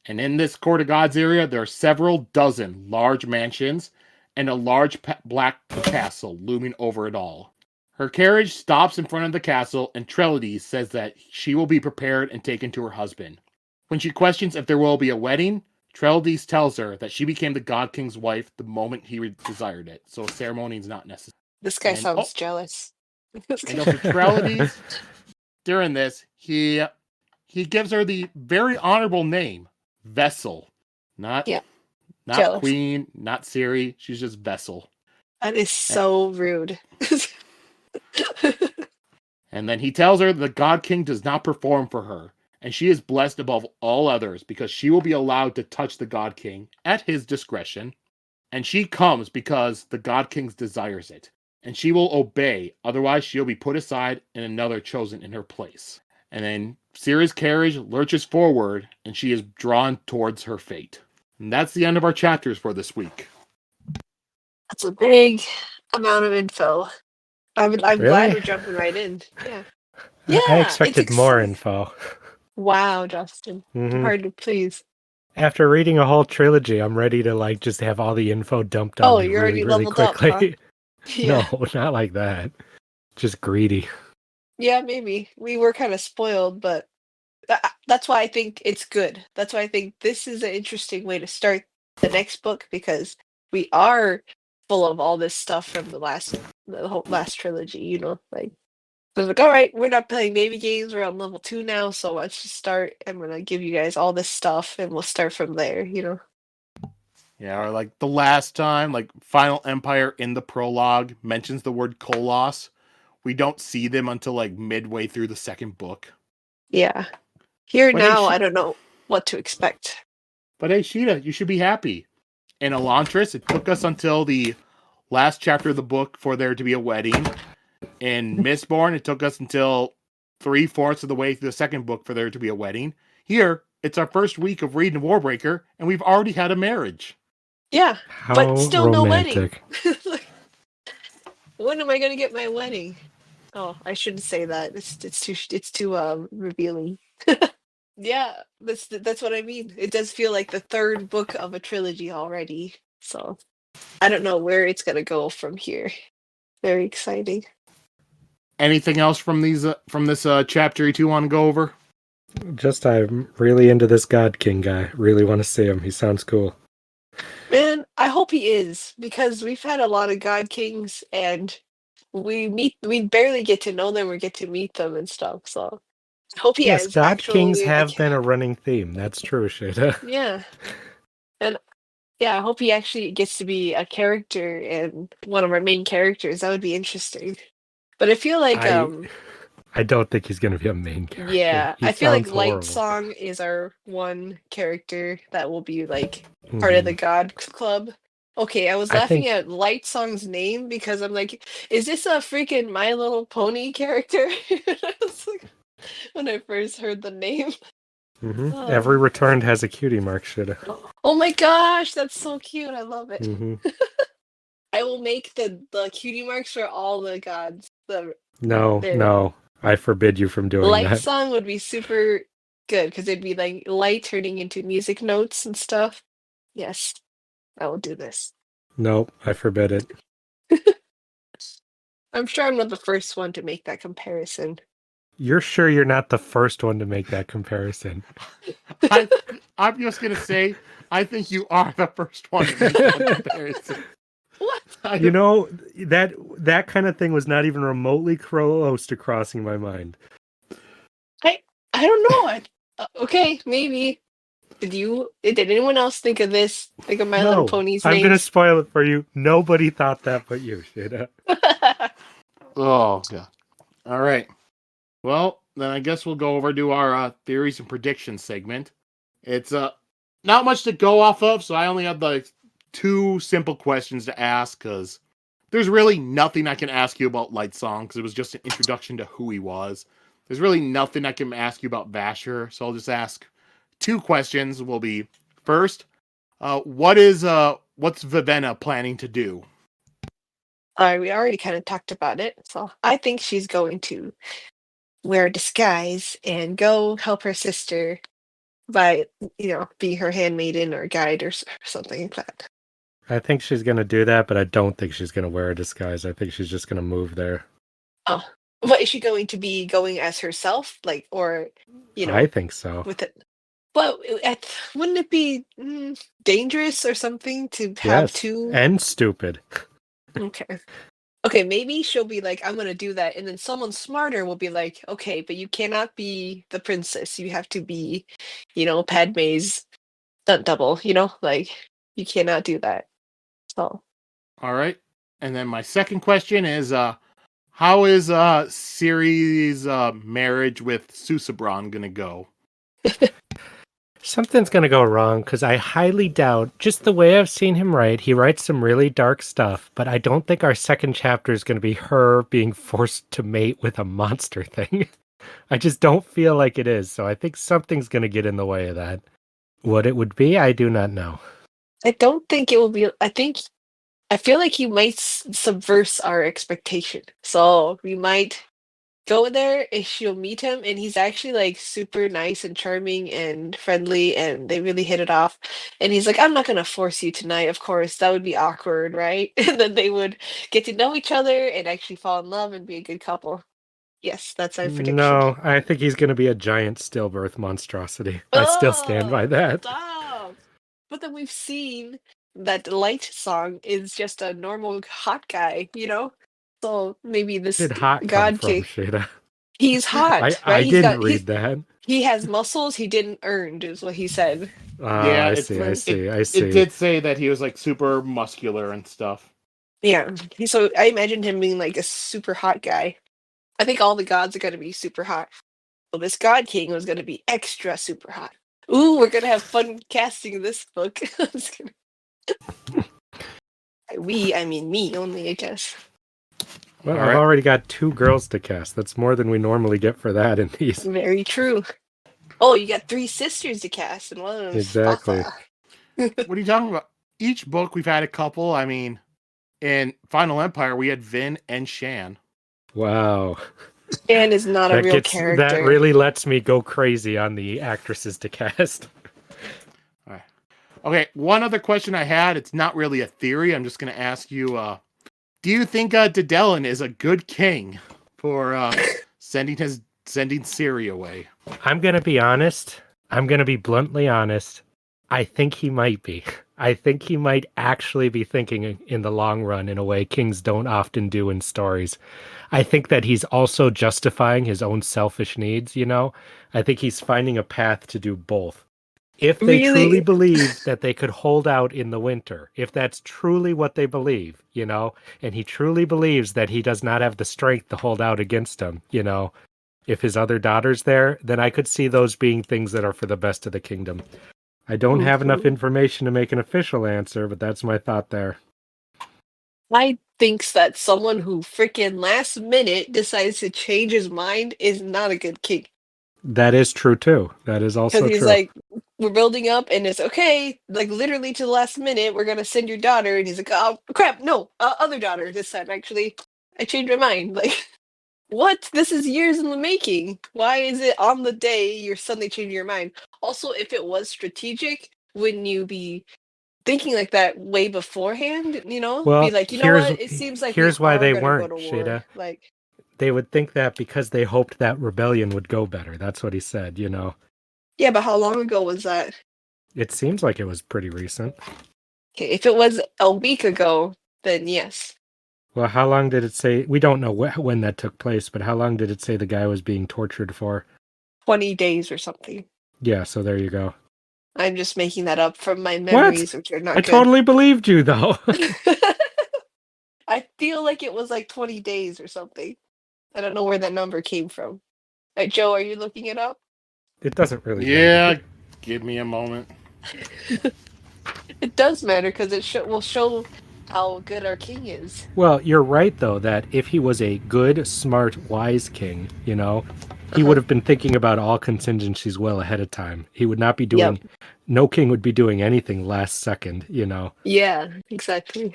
A: And in this Court of Gods area, there are several dozen large mansions and a large black castle looming over it all. Her carriage stops in front of the castle, and Trellides says that she will be prepared and taken to her husband. When she questions if there will be a wedding, Trellides tells her that she became the God King's wife the moment he desired it, so a ceremony is not necessary.
C: This guy sounds jealous.
A: And also Trellides, during this, he gives her the very honorable name, Vessel. Not
C: jealous.
A: Queen, not Siri, she's just Vessel.
C: That is so rude.
A: And then he tells her the God King does not perform for her, and she is blessed above all others because she will be allowed to touch the God King at his discretion, and she comes because the God King desires it, and she will obey, otherwise she'll be put aside and another chosen in her place. And then Siri's carriage lurches forward, and she is drawn towards her fate. And that's the end of our chapters for this week.
C: That's a big amount of info. I'm
B: Really?
C: glad we're jumping right in. Yeah.
B: I expected more info.
C: Wow, Justin. Hard to please.
B: After reading a whole trilogy, I'm ready to just have all the info dumped on me
C: you're already
B: really
C: leveled up,
B: quickly.
C: huh? Yeah.
B: No, not like that. Just greedy.
C: Yeah, maybe. We were kind of spoiled, but that's wwhy I think it's good. That's why I think this is an interesting way to start the next book, because we are full of all this stuff from the whole last trilogy, like I was like, all right, we're not playing baby games, we're on level 2 now, so let's just start. I'm gonna give you guys all this stuff and we'll start from there.
A: Yeah, or like the last time, like Final Empire in the prologue mentions the word Koloss. We don't see them until like midway through the second book.
C: Yeah. Here
A: But
C: now,
A: hey,
C: I don't know what to expect.
A: But hey, Sheta, you should be happy. In Elantris, it took us until the last chapter of the book for there to be a wedding. In Mistborn, it took us until 3/4 of the way through the second book for there to be a wedding. Here, it's our first week of reading Warbreaker, and we've already had a marriage.
C: Yeah, but still
B: romantic.
C: no wedding. When am I going to get my wedding? Oh, I shouldn't say that. It's too revealing. Yeah, that's what I mean. It does feel like the third book of a trilogy already. So I don't know where it's gonna go from here. Very exciting.
A: Anything else from this chapter you two want to go over?
B: Just I'm really into this God King guy. Really want to see him. He sounds cool.
C: Man, I hope he is, because we've had a lot of God Kings and we barely get to know them or get to meet them and stuff. So I hope he
B: Yes,
C: has
B: God
C: actually
B: Kings have been a running theme. That's true, Sheta.
C: Yeah. And yeah, I hope he actually gets to be a character and one of our main characters. That would be interesting. But I feel like
B: I don't think he's going to be a main character.
C: yeah,
B: He
C: I feel like
B: sounds horrible.
C: Lightsong is our one character that will be like part of the God Club. Okay, I was laughing at Lightsong's name because I'm like, is this a freaking My Little Pony character? I was like, when I first heard the name. Oh.
B: Every returned has a cutie mark, Sheta.
C: Oh my gosh, that's so cute. I love it. I will make the cutie marks for all the gods.
B: No. I forbid you from doing that.
C: Lightsong would be super good because it'd be like light turning into music notes and stuff. Yes, I will do this.
B: Nope, I forbid it.
C: I'm sure I'm not the first one to make that comparison.
B: You're sure you're not the first one to make that comparison?
A: I'm just going to say, I think you are the first one to make that comparison.
C: What?
B: You know, that kind of thing was not even remotely close to crossing my mind.
C: I don't know. Okay, maybe. Did anyone else think of this? Think of My Little
B: No,
C: Pony's
B: I'm gonna
C: names?
B: spoil it for you. Nobody thought that but you, Sheta.
A: Oh, God. All right. Well, then I guess we'll go over to our theories and predictions segment. It's not much to go off of, so I only have like 2 simple questions to ask because there's really nothing I can ask you about Lightsong because it was just an introduction to who he was. There's really nothing I can ask you about Vasher, so I'll just ask 2 questions. Will be first, what's Vivenna planning to do?
C: We already kind of talked about it, so I think she's going to wear a disguise and go help her sister by, be her handmaiden or guide or something like that.
B: I think she's gonna do that, but I don't think she's gonna wear a disguise. I think she's just gonna move there.
C: Oh, but is she going to be going as herself, like, or,
B: I think so.
C: with it? Well, wouldn't it be dangerous or something to have
B: Yes,
C: two?
B: and stupid.
C: Okay. Okay, maybe she'll be like, I'm gonna do that, and then someone smarter will be like, okay, but you cannot be the princess. You have to be, Padme's stunt double, like you cannot do that. So
A: All right. And then my second question is how is Siri's marriage with Susabron gonna go?
B: Something's gonna go wrong because I highly doubt, just the way I've seen him write, he writes some really dark stuff, but I don't think our second chapter is gonna be her being forced to mate with a monster thing. I just don't feel like it is, so I think something's gonna get in the way of that. What it would be, I do not know.
C: I don't think it will be. I feel like he might subverse our expectation. So we might go there and she'll meet him, and he's actually like super nice and charming and friendly, and they really hit it off. And he's like, I'm not gonna force you tonight, of course, that would be awkward, right? And then they would get to know each other and actually fall in love and be a good couple. Yes, that's our prediction.
B: No, I think he's gonna be a giant stillbirth monstrosity. I still stand by
C: Oh,
B: that.
C: stop. But then we've seen that Lightsong is just a normal hot guy, So maybe
B: Where
C: this
B: did hot come
C: god
B: from,
C: king,
B: Shada?
C: he's hot,
B: I
C: right?
B: didn't read that.
C: He has muscles he didn't earn, is what he said.
A: Yeah,
B: I see, I see, I
A: it
B: see.
A: did say that he was like super muscular and stuff.
C: Yeah. So I imagined him being like a super hot guy. I think all the gods are gonna be super hot. Well, this god king was gonna be extra super hot. Ooh, we're gonna have fun casting this book. I mean me only, I guess.
B: Well,
A: All
B: I've
A: right.
B: already got 2 girls to cast. That's more than we normally get for that in these.
C: Very true. Oh, you got 3 sisters to cast, and one of them's
B: Exactly.
C: Spatha.
A: What are you talking about? Each book we've had a couple. I mean, in Final Empire we had Vin and Shan.
B: Wow.
C: Shan is not a real
B: That
C: character.
B: really lets me go crazy on the actresses to cast.
A: All right. Okay, one other question I had. It's not really a theory. I'm just going to ask you. Do you think Dedelin is a good king for sending Siri away?
B: I'm going to be honest. I'm going to be bluntly honest. I think he might be. I think he might actually be thinking in the long run in a way kings don't often do in stories. I think that he's also justifying his own selfish needs, I think he's finding a path to do both. If they truly
C: Really?
B: believe that they could hold out in the winter, if that's truly what they believe, and he truly believes that he does not have the strength to hold out against them, if his other daughter's there, then I could see those being things that are for the best of the kingdom. I don't have enough
C: Mhm.
B: information to make an official answer, but that's my thought there.
C: I thinks that someone who freaking last minute decides to change his mind is not a good king.
B: That is true too. That is
C: Because
B: also
C: he's
B: true.
C: like, we're building up, and it's okay, like literally to the last minute, we're gonna send your daughter, and he's like, oh crap, no, other daughter this time. Actually, I changed my mind. Like, what? This is years in the making. Why is it on the day you're suddenly changing your mind? Also, if it was strategic, wouldn't you be thinking like that way beforehand? Be
B: Well,
C: like, you know what? It seems like we
B: here's why
C: are
B: they
C: gonna go
B: weren't,
C: to war.
B: Shada.
C: Like,
B: They would think that because they hoped that rebellion would go better. That's what he said,
C: yeah, but how long ago was that?
B: It seems like it was pretty recent.
C: Okay, if it was a week ago, then yes.
B: Well, how long did it say? We don't know when that took place, but how long did it say the guy was being tortured for?
C: 20 days or something.
B: Yeah, so there you go.
C: I'm just making that up from my
B: What?
C: memories, which are not
B: I
C: good.
B: totally believed you, though.
C: I feel like it was like 20 days or something. I don't know where that number came from. Joe, are you looking it up?
B: It doesn't really
A: Yeah,
B: matter.
A: give me a moment.
C: It does matter because it will show how good our king is.
B: Well, you're right, though, that if he was a good, smart, wise king, he would
C: Uh-huh.
B: have been thinking about all contingencies well ahead of time. He would not be
C: Yep.
B: no king would be doing anything last second.
C: Yeah, exactly.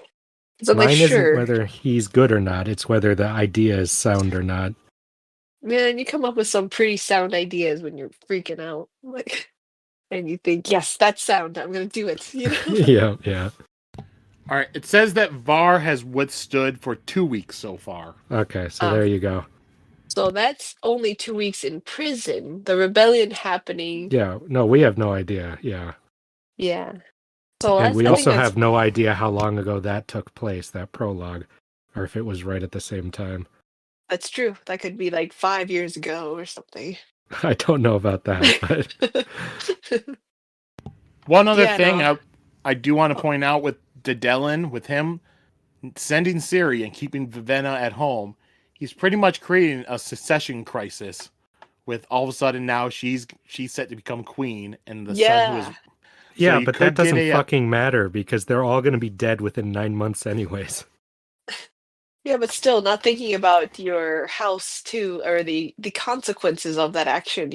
C: So I'm like,
B: Mine isn't
C: sure.
B: whether he's good or not, it's whether the idea is sound or not.
C: Man, you come up with some pretty sound ideas when you're freaking out. Like, and you think, yes, that's sound. I'm gonna do it.
B: Yeah.
A: All right, it says that Var has withstood for 2 weeks so far.
B: Okay, so
C: Ah,
B: there you go.
C: so that's only 2 weeks in prison. The rebellion happening.
B: Yeah, no, we have no idea. Yeah.
C: Yeah. So
B: And
C: that's.
B: we
C: I think
B: also
C: that's
B: have no idea how long ago that took place, that prologue, or if it was right at the same time.
C: that's true. That could be like 5 years ago or something.
B: I don't know about that, but
A: One other
C: Yeah.
A: thing
C: No.
A: I do want to point out with Dedelin, with him sending Siri and keeping Vivenna at home, he's pretty much creating a succession crisis. With all of a sudden now she's set to become queen, and the son who is.
C: Yeah.
A: So
B: yeah,
A: you
B: but that
A: could get
B: doesn't
A: a.
B: fucking matter because they're all going to be dead within 9 months anyways.
C: Yeah, but still not thinking about your house too, or the consequences of that action,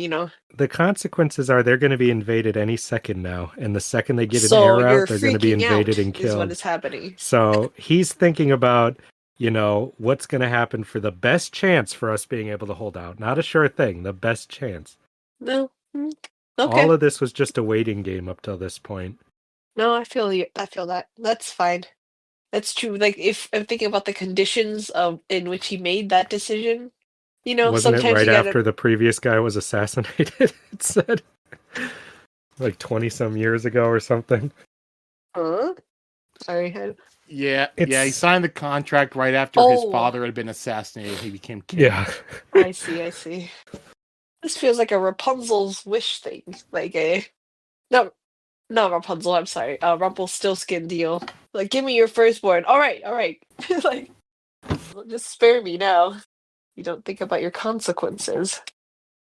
B: The consequences are they're going to be invaded any second now, and the second they get an
C: So
B: heir
C: you're
B: out, they're going to be
C: freaking
B: invaded
C: out
B: and
C: is what
B: killed.
C: is happening.
B: So he's thinking about, what's going to happen for the best chance for us being able to hold out. Not a sure thing, the best chance.
C: No.
B: All
C: Okay.
B: of this was just a waiting game up till this point.
C: No, I feel you. I feel that. That's fine. That's true. Like if I'm thinking about the conditions of in which he made that decision,
B: Wasn't it
C: sometimes
B: right
C: you gotta.
B: after the previous guy was assassinated? It said like 20 some years ago or something.
C: Huh? Sorry.
A: Yeah, he
B: It's
A: signed the contract right after his
C: Oh,
A: father had been assassinated. He became king.
B: yeah.
C: I see. I see. This feels like a Rapunzel's wish thing. Like a no, not Rapunzel. I'm sorry. Rumpelstiltskin deal. Like, give me your firstborn. All right. Like, just spare me now. You don't think about your consequences.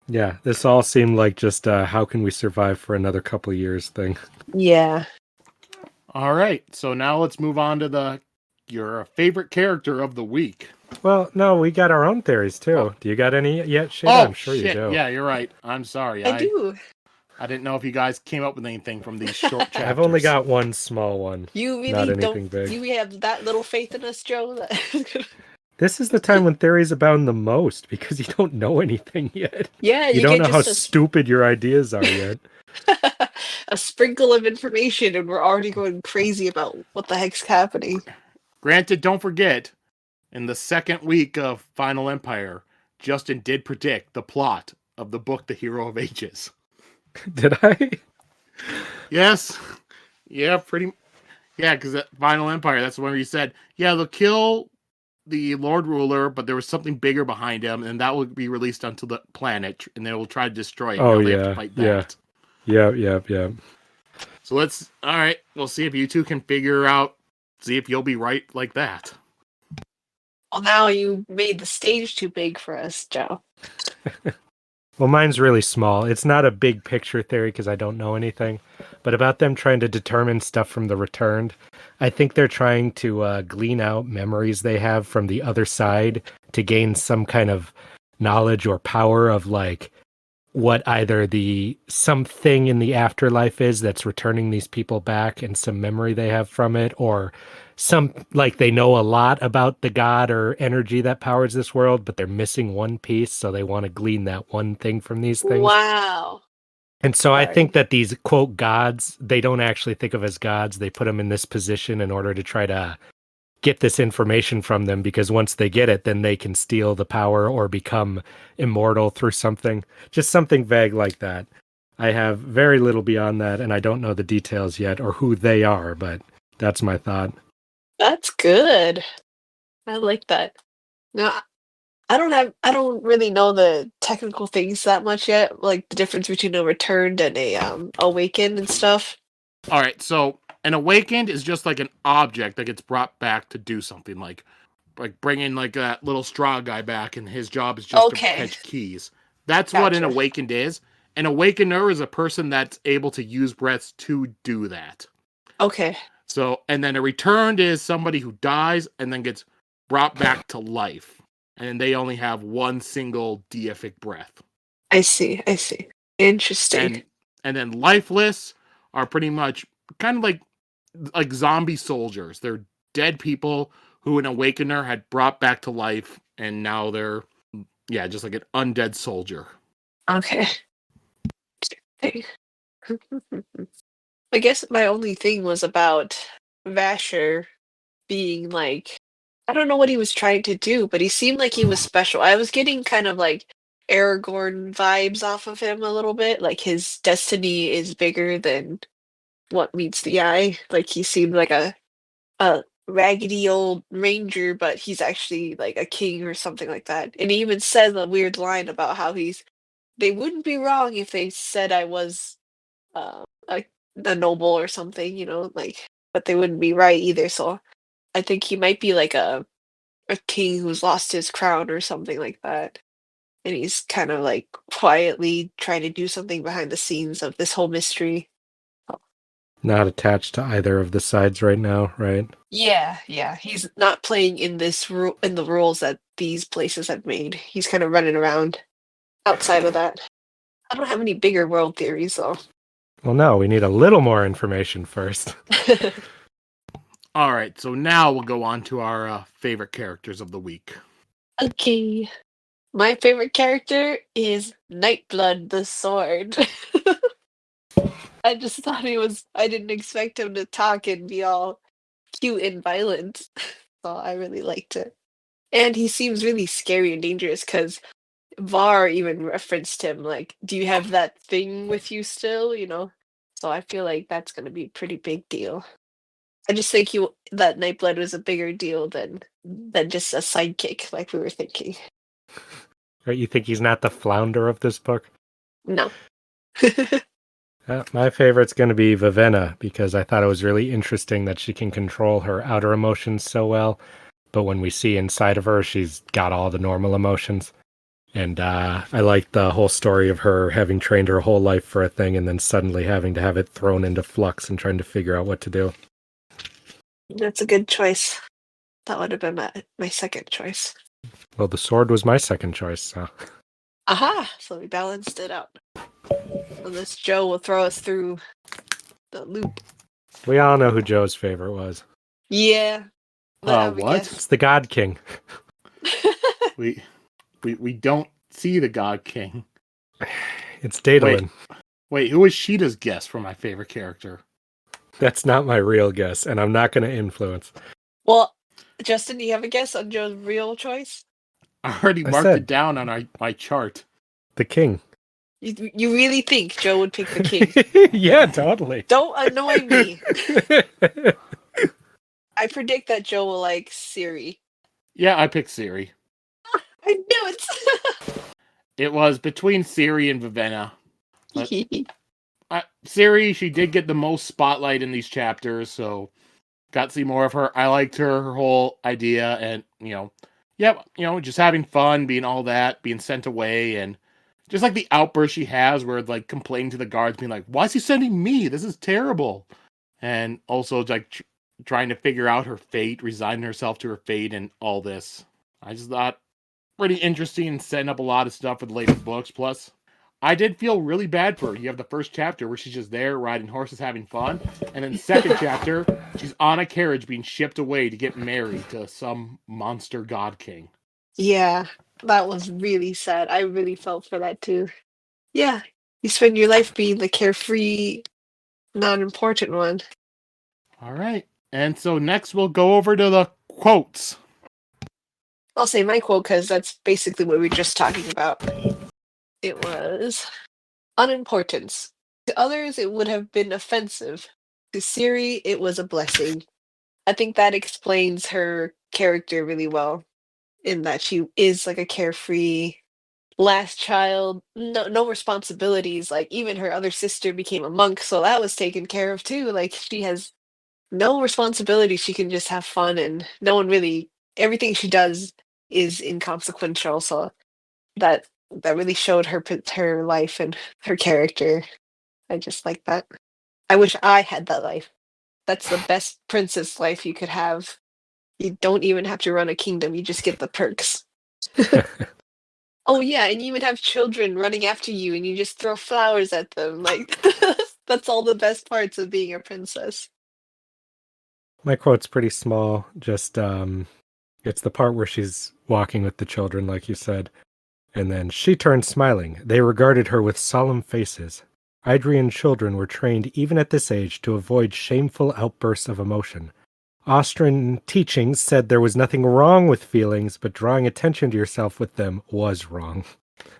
B: Yeah, this all seemed like just how can we survive for another couple years thing.
C: Yeah.
A: All right, so now let's move on to your favorite character of the week.
B: Well, no, we got our own theories too.
A: Oh.
B: Do you got any yet, Sheta?
A: Oh,
B: I'm sure
A: shit.
B: you do.
A: Yeah, you're right. I'm sorry.
C: I do.
A: I didn't know if you guys came up with anything from these short chapters.
B: I've only got one small one.
C: You
B: Not
C: really
B: anything
C: don't.
B: big.
C: You have that little faith in us, Joe.
B: This is the time when theories abound the most because you don't know anything yet.
C: Yeah,
B: You
C: you
B: don't
C: get
B: know how
C: just
B: stupid your ideas are yet.
C: a sprinkle of information, and we're already going crazy about what the heck's happening.
A: Granted, don't forget, in the second week of Final Empire, Justin did predict the plot of the book The Hero of Ages.
B: Did I?
A: Yes. Yeah, because at Final Empire, that's the one where he said, yeah, they'll kill the Lord Ruler, but there was something bigger behind him, and that will be released onto the planet, and they will try to destroy it.
B: Oh,
A: Now they have to
B: yeah.
A: fight
B: Yeah.
A: that.
B: Yeah.
A: So all right, we'll see if you two can see if you'll be right like that.
C: Well, now you made the stage too big for us, Joe.
B: Well, mine's really small. It's not a big picture theory because I don't know anything, but about them trying to determine stuff from the returned. I think they're trying to glean out memories they have from the other side to gain some kind of knowledge or power of like what either something in the afterlife is that's returning these people back and some memory they have from it, or like they know a lot about the god or energy that powers this world, but they're missing one piece, so they want to glean that one thing from these things.
C: Wow.
B: And so I
C: Sorry.
B: think that these quote gods, they don't actually think of as gods. They put them in this position in order to try to get this information from them, because once they get it, then they can steal the power or become immortal through something. Just something vague like that. I have very little beyond that, and I don't know the details yet or who they are, but that's my thought.
C: That's good. I like that. No, I don't really know the technical things that much yet, like the difference between a returned and a awakened and stuff.
A: All right, so an awakened is just like an object that gets brought back to do something, like bringing like that little straw guy back, and his job is just to
C: Okay,
A: catch keys. That's what an
C: gotcha.
A: awakened is. An awakener is a person that's able to use breaths to do that.
C: Okay,
A: So, and then a returned is somebody who dies and then gets brought back to life, and they only have one single deific breath.
C: I see. I see. Interesting.
A: And and then lifeless are pretty much kind of like zombie soldiers. They're dead people who an awakener had brought back to life, and now they're just like an undead soldier.
C: Okay. Hey. I guess my only thing was about Vasher being like, I don't know what he was trying to do, but he seemed like he was special. I was getting kind of like Aragorn vibes off of him a little bit. Like his destiny is bigger than what meets the eye. Like he seemed like a raggedy old ranger, but he's actually like a king or something like that. And he even says a weird line about how they wouldn't be wrong if they said I was uh, a, a noble or something, like, but they wouldn't be right either. So I think he might be like a king who's lost his crown or something like that. And he's kind of like quietly trying to do something behind the scenes of this whole mystery. Oh.
B: Not attached to either of the sides right now, right?
C: Yeah, yeah. He's not playing in in the rules that these places have made. He's kind of running around outside of that. I don't have any bigger world theories though.
B: Well, no, we need a little more information first.
A: All right, so now we'll go on to our favorite characters of the week.
C: Okay. My favorite character is Nightblood the Sword. I just thought I didn't expect him to talk and be all cute and violent. So I really liked it. And he seems really scary and dangerous because Var even referenced him, like, do you have that thing with you still, So I feel like that's gonna be a pretty big deal. I just think that Nightblood was a bigger deal than just a sidekick like we were thinking.
B: Right? You think he's not the flounder of this book?
C: No.
B: My favorite's going to be Vivenna because I thought it was really interesting that she can control her outer emotions so well. But when we see inside of her, she's got all the normal emotions. And I like the whole story of her having trained her whole life for a thing and then suddenly having to have it thrown into flux and trying to figure out what to do.
C: That's a good choice. That would have been my second choice.
B: Well, the sword was my second choice, so.
C: Aha! So we balanced it out. Unless Joe will throw us through the loop.
B: We all know who Joe's favorite was.
C: Yeah. Let have a
A: What?
B: It's the God King.
C: guess.
A: We don't see the God King.
B: It's Daedalin.
A: Wait, who is Sheta's guess for my favorite character?
B: That's not my real guess, and I'm not going to influence.
C: Well, Justin, do you have a guess on Joe's real choice?
A: I already
B: I
A: marked
B: said-
A: it down on my chart.
B: The King.
C: You really think Joe would pick the king?
B: Yeah, totally.
C: Don't annoy me. I predict that Joe will like Siri.
A: Yeah, I picked Siri.
C: I knew it.
A: It was between Siri and Vivenna. Siri, she did get the most spotlight in these chapters, so got to see more of her. I liked her whole idea, and just having fun, being all that, being sent away, and just like the outburst she has, where like complaining to the guards, being like, "Why is he sending me? This is terrible," and also like trying to figure out her fate, resigning herself to her fate, and all this. I just thought pretty interesting and setting up a lot of stuff for the later books. Plus, I did feel really bad for her. You have the first chapter where she's just there riding horses, having fun, and then the second chapter, she's on a carriage being shipped away to get married to some monster god king.
C: Yeah, that was really sad. I really felt for that too. Yeah, you spend your life being the carefree, non-important one.
A: All right, and so next we'll go over to the quotes.
C: I'll say my quote because that's basically what we were just talking about. It was unimportance. To others, it would have been offensive. To Siri, it was a blessing. I think that explains her character really well, in that she is like a carefree last child, no responsibilities. Like even her other sister became a monk, so that was taken care of too. Like she has no responsibility. She can just have fun, and no one really. Everything she does is inconsequential. So that that really showed her life and her character. I just like that. I wish I had that life. That's the best princess life you could have. You don't even have to run a kingdom. You just get the perks. Oh yeah, and you even have children running after you, and you just throw flowers at them. Like that's all the best parts of being a princess.
B: My quote's pretty small. Just it's the part where she's walking with the children, like you said. And then she turned smiling. They regarded her with solemn faces. Idrian children were trained even at this age to avoid shameful outbursts of emotion. Austrian teachings said there was nothing wrong with feelings, but drawing attention to yourself with them was wrong.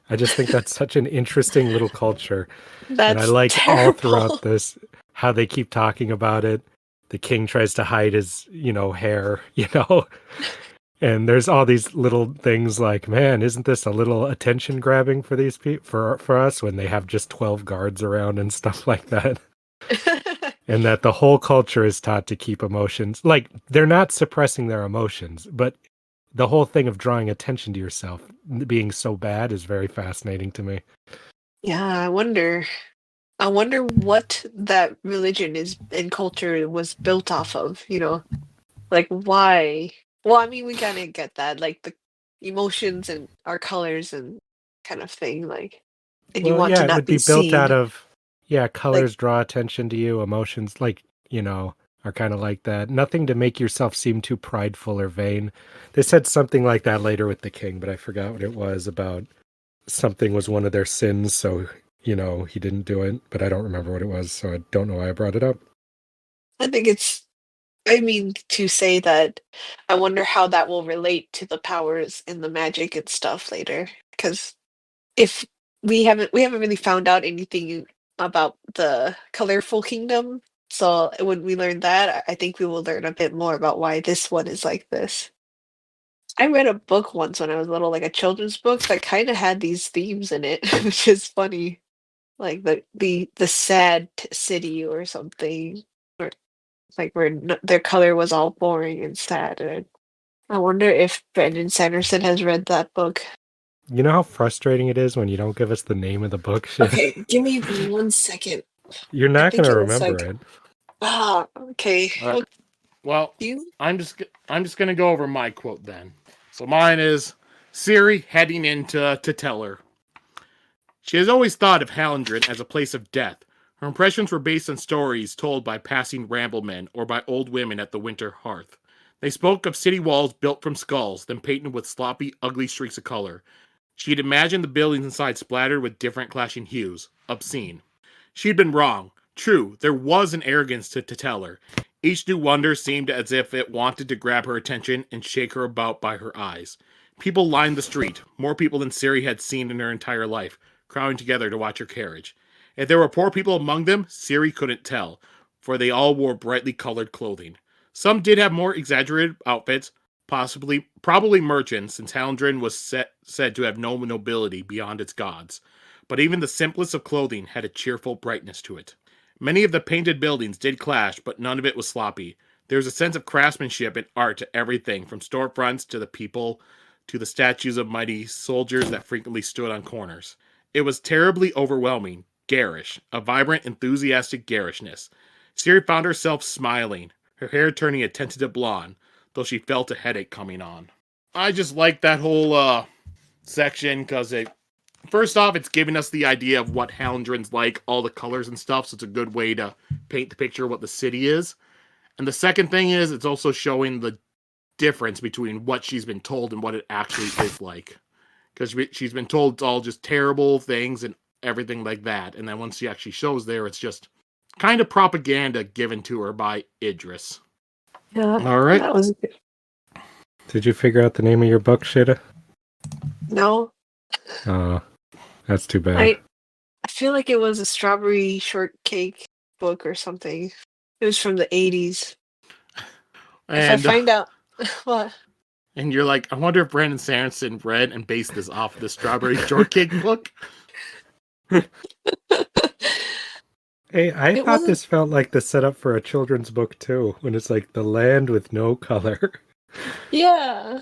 B: I just think that's such an interesting little culture. And I
C: That's
B: like all throughout
C: terrible.
B: this how they keep talking about it. The king tries to hide his, hair, And there's all these little things like, man, isn't this a little attention grabbing for these people for us when they have just 12 guards around and stuff like that? And that the whole culture is taught to keep emotions. Like they're not suppressing their emotions, but the whole thing of drawing attention to yourself being so bad is very fascinating to me.
C: Yeah, I wonder. I wonder what that religion is and culture was built off of, Like why? Well, I mean, we kind of get that, like the emotions and our colors and kind of thing, like, and you
B: Well,
C: want
B: yeah,
C: to
B: it
C: not
B: would
C: be
B: be built out
C: seen.
B: of, yeah,
C: Like,
B: colors draw attention to you, emotions, like, are kind of like that. Nothing to make yourself seem too prideful or vain. They said something like that later with the king, but I forgot what it was about. Something was one of their sins, so, he didn't do it, but I don't remember what it was, so I don't know why I brought it up.
C: I think it's. I mean, to say that, I wonder how that will relate to the powers and the magic and stuff later, because if we haven't really found out anything about the colorful kingdom. So when we learn that, I think we will learn a bit more about why this one is like this. I read a book once when I was little, like a children's book that kind of had these themes in it, which is funny. Like the sad city or something, or like where their color was all boring and sad. And I wonder if Brandon Sanderson has read that book.
B: You know how frustrating it is when you don't give us the name of the book shit?
C: Okay, give me 1 second.
B: You're
C: I
B: not going
C: think
B: to
C: it was
B: remember
C: like,
B: it.
C: okay.
A: All right. Well,
C: You?
A: I'm just gonna go over my quote then. So mine is Siri heading into to tell her. She has always thought of Hallandren as a place of death. Her impressions were based on stories told by passing ramblemen or by old women at the winter hearth. They spoke of city walls built from skulls, then painted with sloppy, ugly streaks of color. She had imagined the buildings inside splattered with different clashing hues. Obscene. She had been wrong. True, there was an arrogance to tell her. Each new wonder seemed as if it wanted to grab her attention and shake her about by her eyes. People lined the street, more people than Siri had seen in her entire life, crowding together to watch her carriage. If there were poor people among them, Siri couldn't tell, for they all wore brightly colored clothing. Some did have more exaggerated outfits, probably merchants, since Hallandren was said to have no nobility beyond its gods. But even the simplest of clothing had a cheerful brightness to it. Many of the painted buildings did clash, but none of it was sloppy. There was a sense of craftsmanship and art to everything, from storefronts to the people to the statues of mighty soldiers that frequently stood on corners. It was terribly overwhelming, garish, a vibrant, enthusiastic garishness. Siri found herself smiling, her hair turning a tentative blonde, though she felt a headache coming on. I just like that whole section because first off, it's giving us the idea of what Hallandren's like, all the colors and stuff, so it's a good way to paint the picture of what the city is. And the second thing is, it's also showing the difference between what she's been told and what it actually is like. Because she's been told it's all just terrible things and everything like that. And then once she actually shows there, it's just kind of propaganda given to her by Idris.
C: Yeah,
A: All right.
C: that was good.
B: Did you figure out the name of your book, Sheta?
C: No,
B: Oh, that's too bad.
C: I feel like it was a strawberry shortcake book or something. It was from the 80s. If I
A: And
C: find out what?
A: and you're like, I wonder if Brandon Sanderson read and based this off of the Strawberry Shortcake book.
B: Hey, I
C: It
B: thought
C: wasn't.
B: this felt like the setup for a children's book too, when it's like the land with no color.
C: Yeah.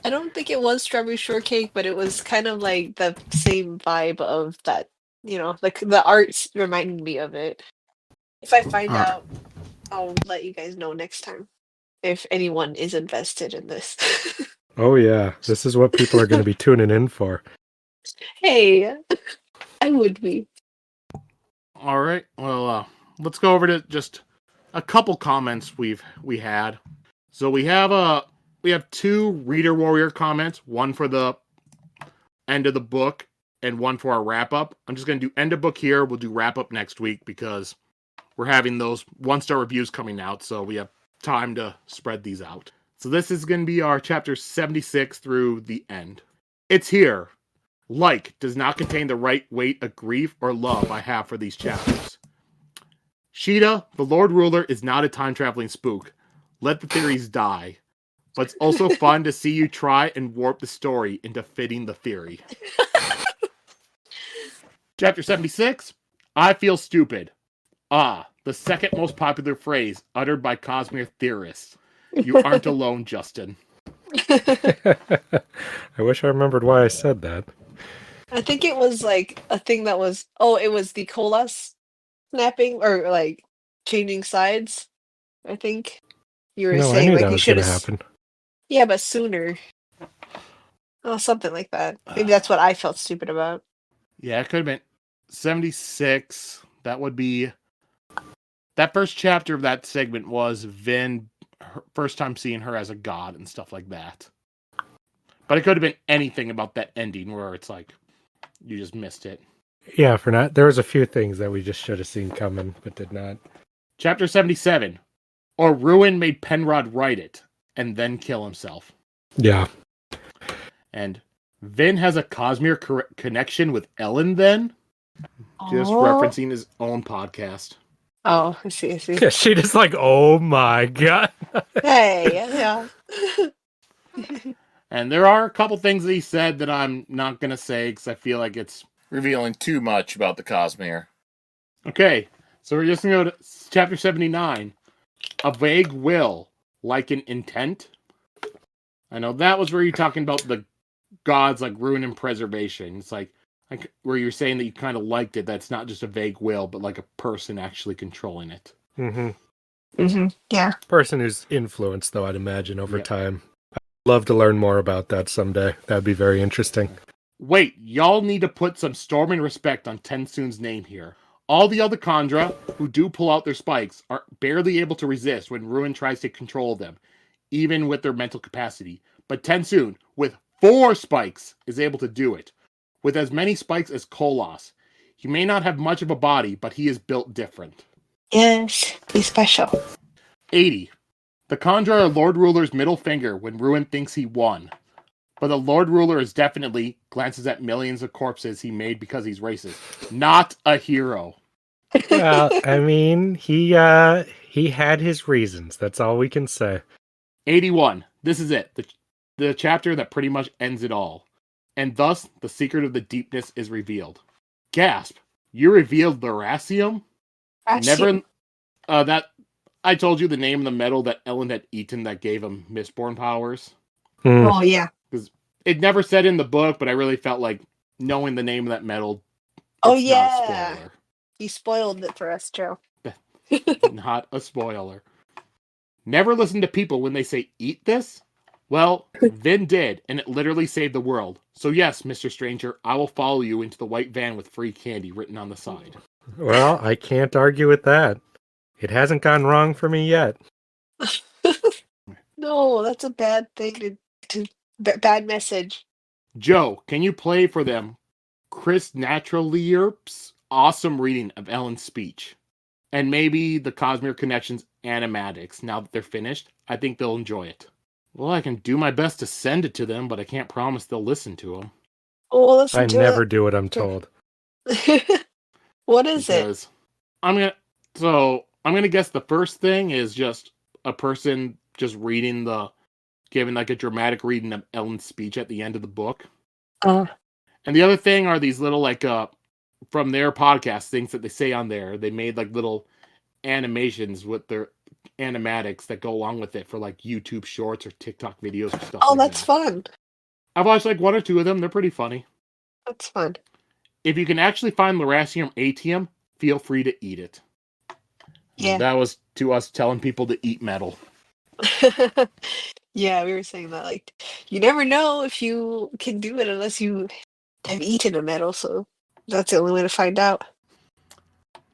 C: I don't think it was Strawberry Shortcake, but it was kind of like the same vibe of that, like the arts reminded me of it. If I find
A: Alright.
C: out, I'll let you guys know next time if anyone is invested in this.
B: Oh yeah, this is what people are going to be tuning in for.
C: Hey, I would be.
A: All right. Well, let's go over to just a couple comments we had. So we have 2 Reader Warrior comments, one for the end of the book and one for our wrap up. I'm just going to do end of book here. We'll do wrap up next week because we're having those 1-star reviews coming out, so we have time to spread these out. So this is going to be our chapter 76 through the end. It's here. Like does not contain the right weight of grief or love I have for these chapters. Sheta, the Lord Ruler, is not a time-traveling spook. Let the theories die. But it's also fun to see you try and warp the story into fitting the theory. Chapter 76, I feel stupid. The second most popular phrase uttered by Cosmere theorists. You aren't alone, Justin.
B: I wish I remembered why I said that.
C: I think it was like a thing that was. Oh, it was the colas snapping or like changing sides. I think you were
B: No, I
C: saying
B: knew
C: like
B: that
C: you
B: was
C: should
B: going to
C: have.
B: happen.
C: Yeah, but sooner. Oh, something like that. Maybe that's what I felt stupid about.
A: Yeah, it could have been 76. That would be... That first chapter of that segment was Vin, her first time seeing her as a god and stuff like that. But it could have been anything about that ending where it's like, you just missed it.
B: Yeah, for not. There was a few things that we just should have seen coming, but did not.
A: Chapter 77. Or Ruin made Penrod write it, and then kill himself.
B: Yeah.
A: And Vin has a Cosmere connection with Ellen then? Just
C: Oh.
A: referencing his own podcast.
C: Oh, I see.
B: Yeah, she just like, oh my god.
C: Hey, yeah.
A: And there are a couple things that he said that I'm not going to say because I feel like it's revealing too much about the Cosmere. Okay, so we're just going to go to chapter 79. A vague will, like an intent. I know that was where you're talking about the gods like ruin and preservation. It's like where you're saying that you kind of liked it. That's not just a vague will, but like a person actually controlling it.
C: Yeah.
B: Person who's influenced, though, I'd imagine, over time. I'd love to learn more about that someday. That'd be very interesting.
A: Wait, y'all need to put some storm and respect on Tensoon's name here. All the other Khandra who do pull out their spikes are barely able to resist when Ruin tries to control them, even with their mental capacity. But Tensoon, with 4 spikes, is able to do it. With as many spikes as Kolos. He may not have much of a body, but he is built different.
C: Yes, he's special.
A: 80. The Khandra are Lord Ruler's middle finger when Ruin thinks he won. But the Lord Ruler is definitely glances at millions of corpses he made because he's racist. Not a hero.
B: Well, I mean, he had his reasons. That's all we can say.
A: 81. This is it. The chapter that pretty much ends it all. And thus, the secret of the deepness is revealed. Gasp. You revealed Lerasium? Never... that... I told you the name of the metal that Ellen had eaten that gave him Mistborn powers.
C: Oh, yeah.
A: Because it never said in the book, but I really felt like knowing the name of that metal...
C: Oh,
A: it's
C: yeah.
A: not a spoiler.
C: You spoiled it for us, Joe.
A: Not a spoiler. Never listen to people when they say, eat this? Well, Vin did, and it literally saved the world. So yes, Mr. Stranger, I will follow you into the white van with free candy written on the side.
B: Well, I can't argue with that. It hasn't gone wrong for me yet.
C: No, that's a bad thing bad message.
A: Joe, can you play for them Chris Naturalierp's awesome reading of Ellen's speech? And maybe the Cosmere Connections animatics, now that they're finished. I think they'll enjoy it. Well, I can do my best to send it to them, but I can't promise they'll listen to them.
C: Oh, listen
B: I
C: to
B: never do what I'm told.
C: What is
A: because
C: it?
A: I'm gonna guess the first thing is just a person just giving like a dramatic reading of Ellen's speech at the end of the book.
C: Uh,
A: And the other thing are these little like from their podcast things that they say on there. They made like little animations with their animatics that go along with it for like YouTube shorts or TikTok videos or stuff
C: oh,
A: like
C: that's
A: that.
C: fun.
A: I've watched like 1 or 2 of them. They're pretty funny.
C: That's fun.
A: If you can actually find Lerasium atium, feel free to eat it.
C: Yeah.
A: That was to us telling people to eat metal.
C: Yeah, we were saying that, like, you never know if you can do it unless you have eaten a metal, so that's the only way to find out.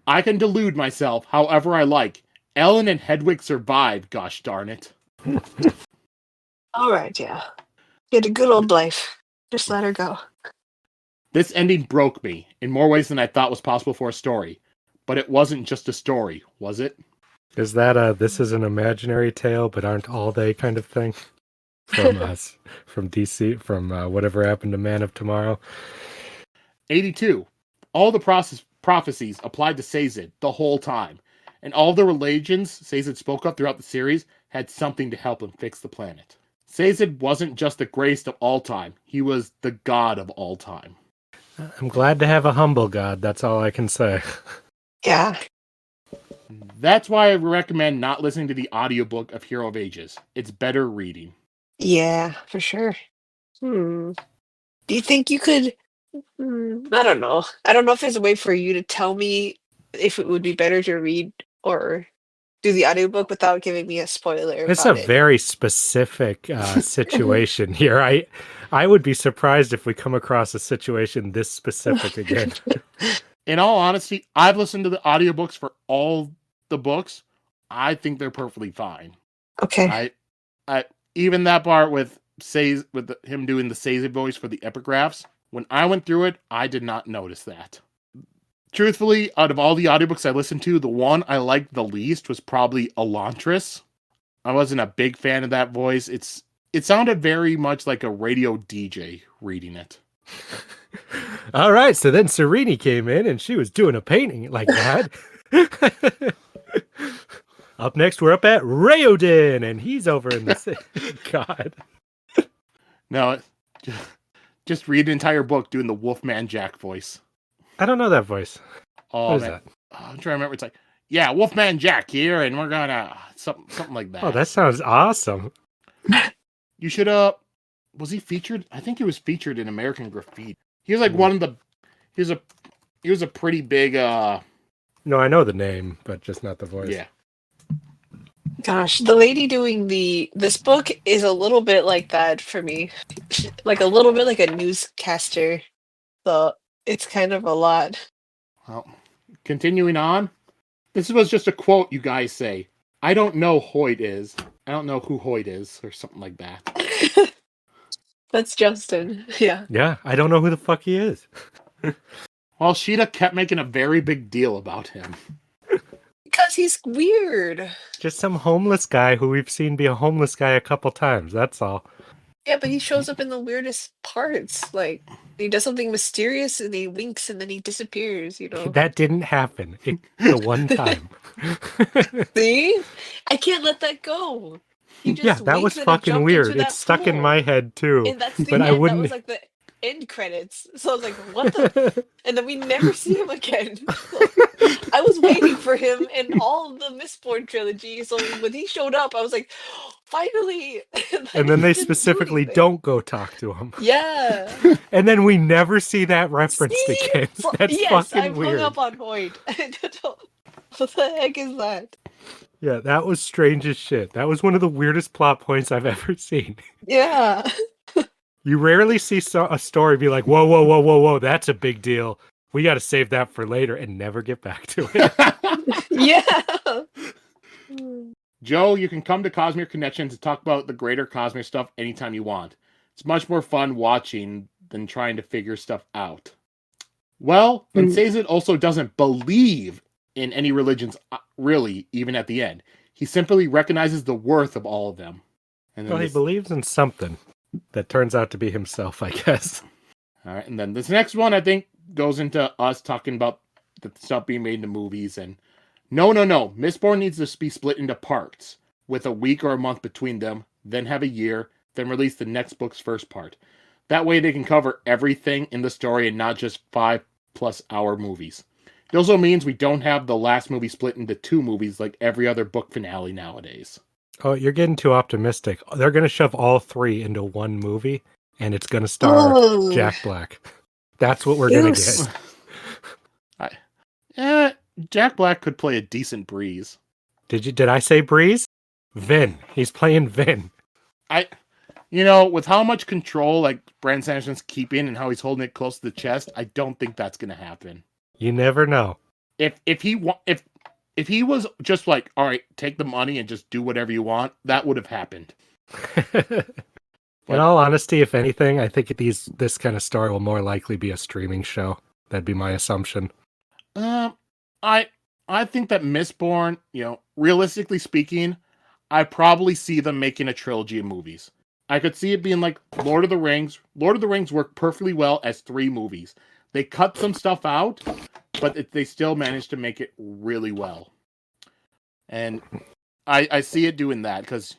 A: I can delude myself however I like. Ellen and Hedwig survived, gosh darn it.
C: All right, yeah. She had a good old life. Just let her go.
A: This ending broke me in more ways than I thought was possible for a story. But it wasn't just a story, was it?
B: Is that this is an imaginary tale, but aren't all they kind of thing? From us, from DC, from whatever happened to Man of Tomorrow.
A: 82. All the prophecies applied to Sazed the whole time. And all the religions Sazed spoke of throughout the series had something to help him fix the planet. Sazed wasn't just the greatest of all time. He was the god of all time.
B: I'm glad to have a humble god, that's all I can say.
C: Yeah.
A: That's why I recommend not listening to the audiobook of Hero of Ages. It's better reading.
C: Yeah, for sure. Do you think you could... I don't know. I don't know if there's a way for you to tell me if it would be better to read or do the audiobook without giving me a spoiler
B: It's
C: about
B: a
C: it.
B: very specific situation here. I would be surprised if we come across a situation this specific again.
A: In all honesty, I've listened to the audiobooks for all the books. I think they're perfectly fine.
C: Okay.
A: I even that part with him doing the Sazed voice for the epigraphs, when I went through it, I did not notice that. Truthfully, out of all the audiobooks I listened to, the one I liked the least was probably Elantris. I wasn't a big fan of that voice. It sounded very much like a radio DJ reading it.
B: All right, so then Serini came in and she was doing a painting like that. Up next, we're up at Rayoden, and he's over in the God.
A: No, just read an entire book doing the Wolfman Jack voice.
B: I don't know that voice.
A: Oh,
B: what is
A: man.
B: that?
A: Oh, I'm trying to remember. It's like, yeah, Wolfman Jack here, and we're gonna something like that.
B: Oh, that sounds awesome.
A: You should was he featured? I think he was featured in American Graffiti. He was like one of the. He was a pretty big.
B: No, I know the name, but just not the voice.
A: Yeah.
C: Gosh, the lady doing this book is a little bit like that for me. Like a little bit like a newscaster. So it's kind of a lot.
A: Well, continuing on. This was just a quote you guys say. I don't know Hoyt is. I don't know who Hoyt is, or something like that.
C: That's Justin. Yeah.
B: Yeah, I don't know who the fuck he is.
A: Well, Sheta kept making a very big deal about him.
C: Because he's weird.
B: Just some homeless guy who we've seen be a homeless guy a couple times, that's all.
C: Yeah, but he shows up in the weirdest parts. Like, he does something mysterious and he winks and then he disappears, you know?
B: That didn't happen. The one time.
C: See? I can't let that go. He just
B: Yeah, that was
C: winks and I
B: fucking
C: jumped
B: weird.
C: into that
B: It's stuck in
C: pool.
B: my head too.
C: And that's the
B: but
C: end.
B: I wouldn't.
C: That was like the end credits. So I was like, what the? And then we never see him again. I was waiting for him in all of the Mistborn trilogy. So when he showed up, I was like, finally.
B: And then they
C: He didn't do
B: specifically
C: anything.
B: don't go talk to him.
C: Yeah.
B: And then we never see that referenced
C: See?
B: again. That's
C: yes,
B: fucking
C: I've
B: weird.
C: hung up on Hoyt. What the heck is that?
B: Yeah, that was strange as shit. That was one of the weirdest plot points I've ever seen.
C: Yeah.
B: You rarely see a story be like, whoa, whoa, whoa, whoa, whoa, that's a big deal. We got to save that for later and never get back to it.
C: Yeah.
A: Joe, you can come to Cosmere Connections to talk about the greater Cosmere stuff anytime you want. It's much more fun watching than trying to figure stuff out. Well, and Sazed also doesn't believe in any religions, really, even at the end. He simply recognizes the worth of all of them. And then
B: Well, he believes in something that turns out to be himself, I guess.
A: All right, and then this next one, I think, goes into us talking about the stuff being made into movies. And no, Mistborn needs to be split into parts. with a week or a month between them, then have a year, then release the next book's first part. That way they can cover everything in the story and not just 5+ hour movies. It also means we don't have the last movie split into 2 movies like every other book finale nowadays.
B: Oh, you're getting too optimistic. They're going to shove all 3 into one movie, and it's going to star
C: Oh,
B: Jack Black. That's what we're going to
C: yes.
B: get.
A: Jack Black could play a decent Breeze.
B: Did I say Breeze? Vin. He's playing Vin.
A: With how much control like Brandon Sanderson's keeping and how he's holding it close to the chest, I don't think that's going to happen.
B: You never know.
A: If he was just like, all right, take the money and just do whatever you want, that would have happened.
B: In all honesty, if anything, I think this kind of story will more likely be a streaming show. That'd be my assumption.
A: I think that Mistborn, realistically speaking, I probably see them making a trilogy of movies. I could see it being like Lord of the Rings. Lord of the Rings worked perfectly well as 3 movies. They cut some stuff out, but they still managed to make it really well. And I see it doing that, because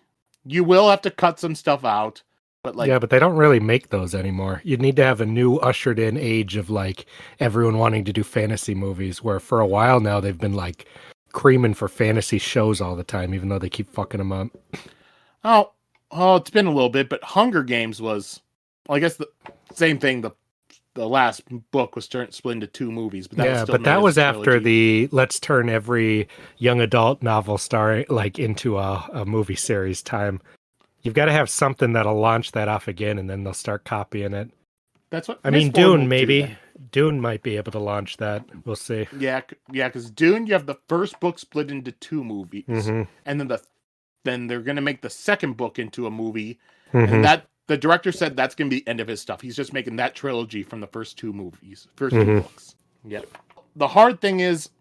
A: you will have to cut some stuff out. But
B: but they don't really make those anymore. You'd need to have a new ushered in age of like everyone wanting to do fantasy movies, where for a while now they've been like creaming for fantasy shows all the time, even though they keep fucking them up.
A: Oh, it's been a little bit, but Hunger Games was, I guess, the same thing. The last book was split into 2 movies, but that was
B: after the let's turn every young adult novel star like into a movie series time. You've got to have something that'll launch that off again, and then they'll start copying it.
A: That's what
B: I mean. Dune, maybe. Dune might be able to launch that. We'll see.
A: Yeah, because Dune, you have the first book split into 2 movies, and then they're going to make the second book into a movie, and that the director said that's going to be the end of his stuff. He's just making that trilogy from the first 2 movies, first 2 books. Yep. The hard thing is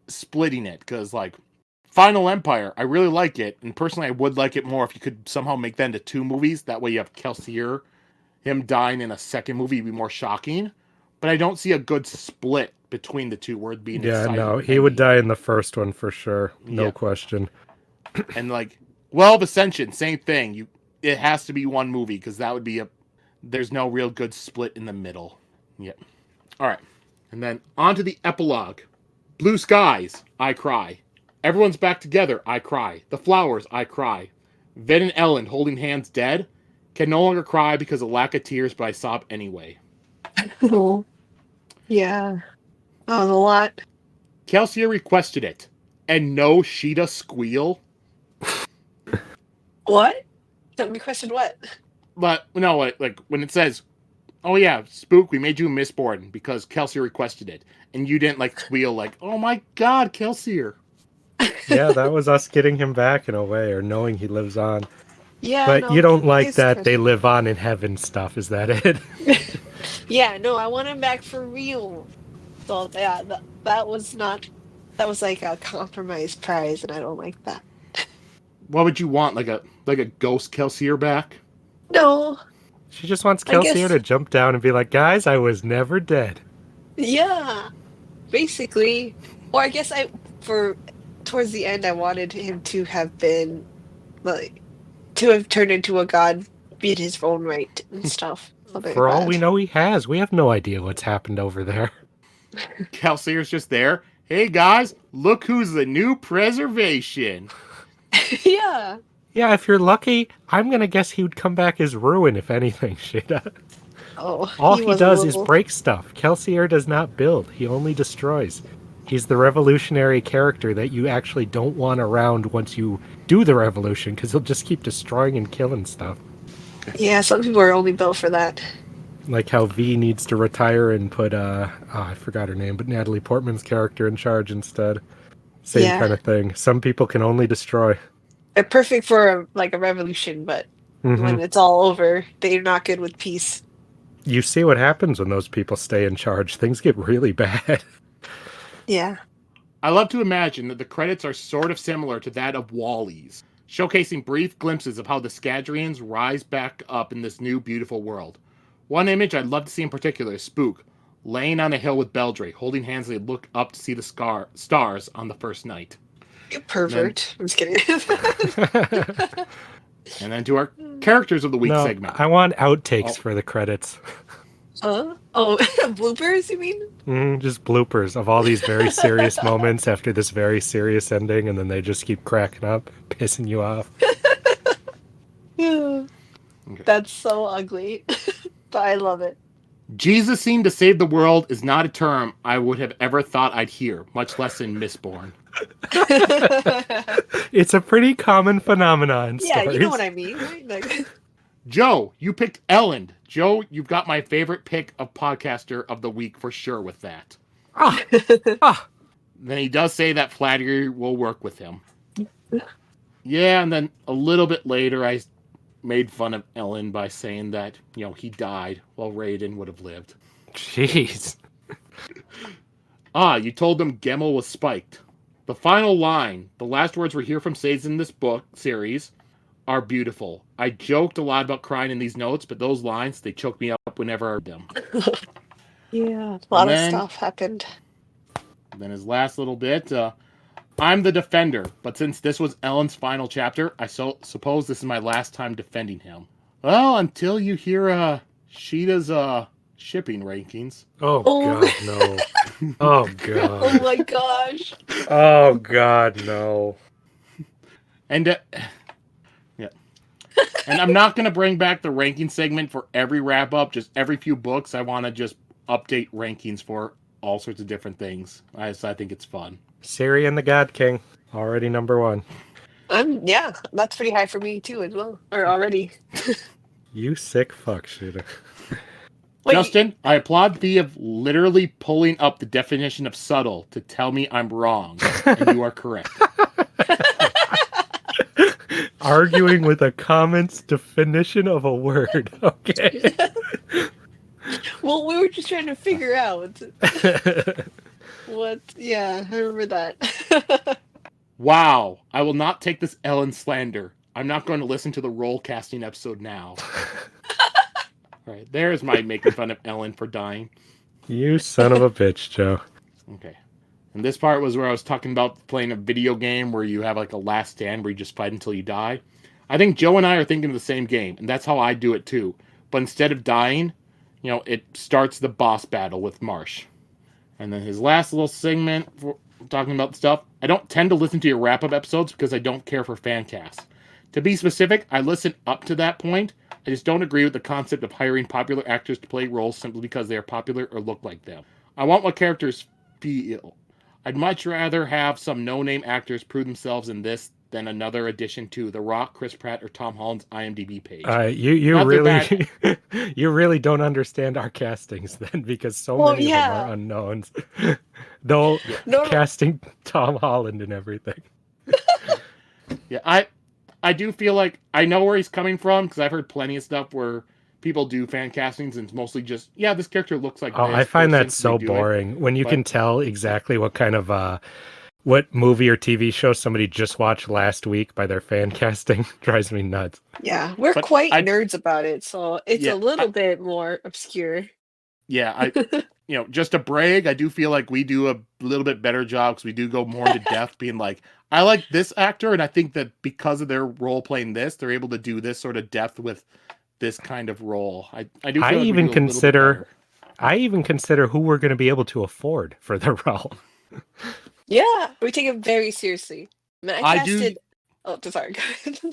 A: splitting it, because like Final Empire, I really like it, and personally I would like it more if you could somehow make that into 2 movies. That way you have Kelsier, him dying in a second movie would be more shocking. But I don't see a good split between the 2 where it'd be
B: he would die in the first one for sure. No question.
A: And like, well, Ascension, same thing. It has to be 1 movie, because that would be there's no real good split in the middle. Yep. All right. And then on to the epilogue. Blue skies, I cry. Everyone's back together, I cry. The flowers, I cry. Ven and Ellen holding hands dead. Can no longer cry because of lack of tears, but I sob anyway.
C: Oh, yeah. That was a lot.
A: Kelsier requested it. And no Sheta squeal.
C: What? That requested what?
A: But no, like when it says, "Oh yeah, Spook, we made you Mistborn because Kelsier requested it," and you didn't like squeal like, "Oh my God, Kelsier."
B: Yeah, that was us getting him back in a way, or knowing he lives on.
C: Yeah,
B: but you don't like that they live on in heaven stuff. Is that it?
C: Yeah, no, I want him back for real. So yeah, that was like a compromise prize, and I don't like that.
A: What would you want? Like a ghost Kelsier back?
C: No.
B: She just wants Kelsier to jump down and be like, "Guys, I was never dead."
C: Yeah, basically. Or I guess towards the end, I wanted him to have been to have turned into a god, be in his own right and stuff.
B: For all we know, he has. We have no idea what's happened over there.
A: Kelsier's just there. Hey guys, look who's the new preservation.
C: Yeah.
B: Yeah, if you're lucky, I'm gonna guess he would come back as Ruin, if anything, Sheta.
C: Oh,
B: all he does is break stuff. Kelsier does not build. He only destroys. He's the revolutionary character that you actually don't want around once you do the revolution, because he'll just keep destroying and killing stuff.
C: Yeah, some people are only built for that.
B: Like how V needs to retire and put, I forgot her name, but Natalie Portman's character in charge instead. Same kind of thing. Some people can only destroy.
C: They're perfect for a revolution, but when it's all over, they're not good with peace.
B: You see what happens when those people stay in charge. Things get really bad.
C: Yeah.
A: I love to imagine that the credits are sort of similar to that of Wall-E's, showcasing brief glimpses of how the Scadrians rise back up in this new beautiful world. One image I'd love to see in particular is Spook, laying on a hill with Beldre, holding hands as they look up to see the stars on the first night.
C: You pervert. I'm just kidding.
A: And then to our characters of the week
B: No,
A: segment.
B: I want outtakes
A: Oh.
B: for the credits.
C: Huh? Oh, bloopers, you mean?
B: Just bloopers of all these very serious moments after this very serious ending, and then they just keep cracking up, pissing you off.
C: Yeah.
A: Okay.
C: That's so ugly. But I love it.
A: Jesus seemed to save the world is not a term I would have ever thought I'd hear, much less in Mistborn.
B: It's a pretty common phenomenon in
C: Yeah,
B: stories.
C: you know what I mean, right? Like,
A: Joe, you picked Ellen. Joe, you've got my favorite pick of podcaster of the week for sure with that.
B: Ah,
A: Then he does say that flattery will work with him. Yeah, and then a little bit later I made fun of Ellen by saying that, he died while Raiden would have lived.
B: jeez.
A: You told them Gemmel was spiked. The final line, the last words we hear from Sage in this book series, are beautiful. I joked a lot about crying in these notes, but those lines, they choke me up whenever I read them.
C: yeah, a lot of stuff happened.
A: Then his last little bit, I'm the defender, but since this was Ellen's final chapter, I suppose this is my last time defending him. Well, until you hear Sheta's shipping rankings.
B: Oh, God, no. Oh, God.
C: Oh my gosh.
B: Oh, God, no.
A: And yeah. And I'm not going to bring back the ranking segment for every wrap up, just every few books. I want to just update rankings for all sorts of different things. I think it's fun.
B: Siri and the God King, already number one.
C: Yeah, that's pretty high for me too as well. Or already.
B: You sick fuck, Sheta.
C: Wait,
A: Justin, I applaud thee of literally pulling up the definition of subtle to tell me I'm wrong, and you are correct.
B: Arguing with a comment's definition of a word. Okay.
C: well, we were just trying to figure out what. Yeah, I remember that.
A: Wow, I will not take this Ellen slander. I'm not going to listen to the role casting episode now. All right, there's my making fun of Ellen for dying.
B: You son of a bitch, Joe.
A: Okay. And this part was where I was talking about playing a video game where you have like a last stand where you just fight until you die. I think Joe and I are thinking of the same game, and that's how I do it too. But instead of dying, it starts the boss battle with Marsh. And then his last little segment for talking about stuff. I don't tend to listen to your wrap-up episodes because I don't care for fan casts. To be specific, I listen up to that point. I just don't agree with the concept of hiring popular actors to play roles simply because they are popular or look like them. I want what characters feel. I'd much rather have some no-name actors prove themselves in this than another addition to The Rock, Chris Pratt, or Tom Holland's IMDb page.
B: You really don't understand our castings then, because so many of them are unknowns. Though casting Tom Holland and everything.
A: Yeah, I do feel like I know where he's coming from because I've heard plenty of stuff where people do fan castings and it's mostly just, this character looks like this.
B: I find that so boring when you can tell exactly what kind of what movie or TV show somebody just watched last week by their fan casting. Drives me nuts.
C: Yeah, we're quite nerds about it, so it's a little bit more obscure.
A: Yeah, just to brag, I do feel like we do a little bit better job because we do go more into depth, being like, I like this actor, and I think that because of their role playing this, they're able to do this sort of depth with this kind of role. I do. Feel
B: I even consider who we're going to be able to afford for the role.
C: Yeah, we take it very seriously. I casted. Oh, sorry.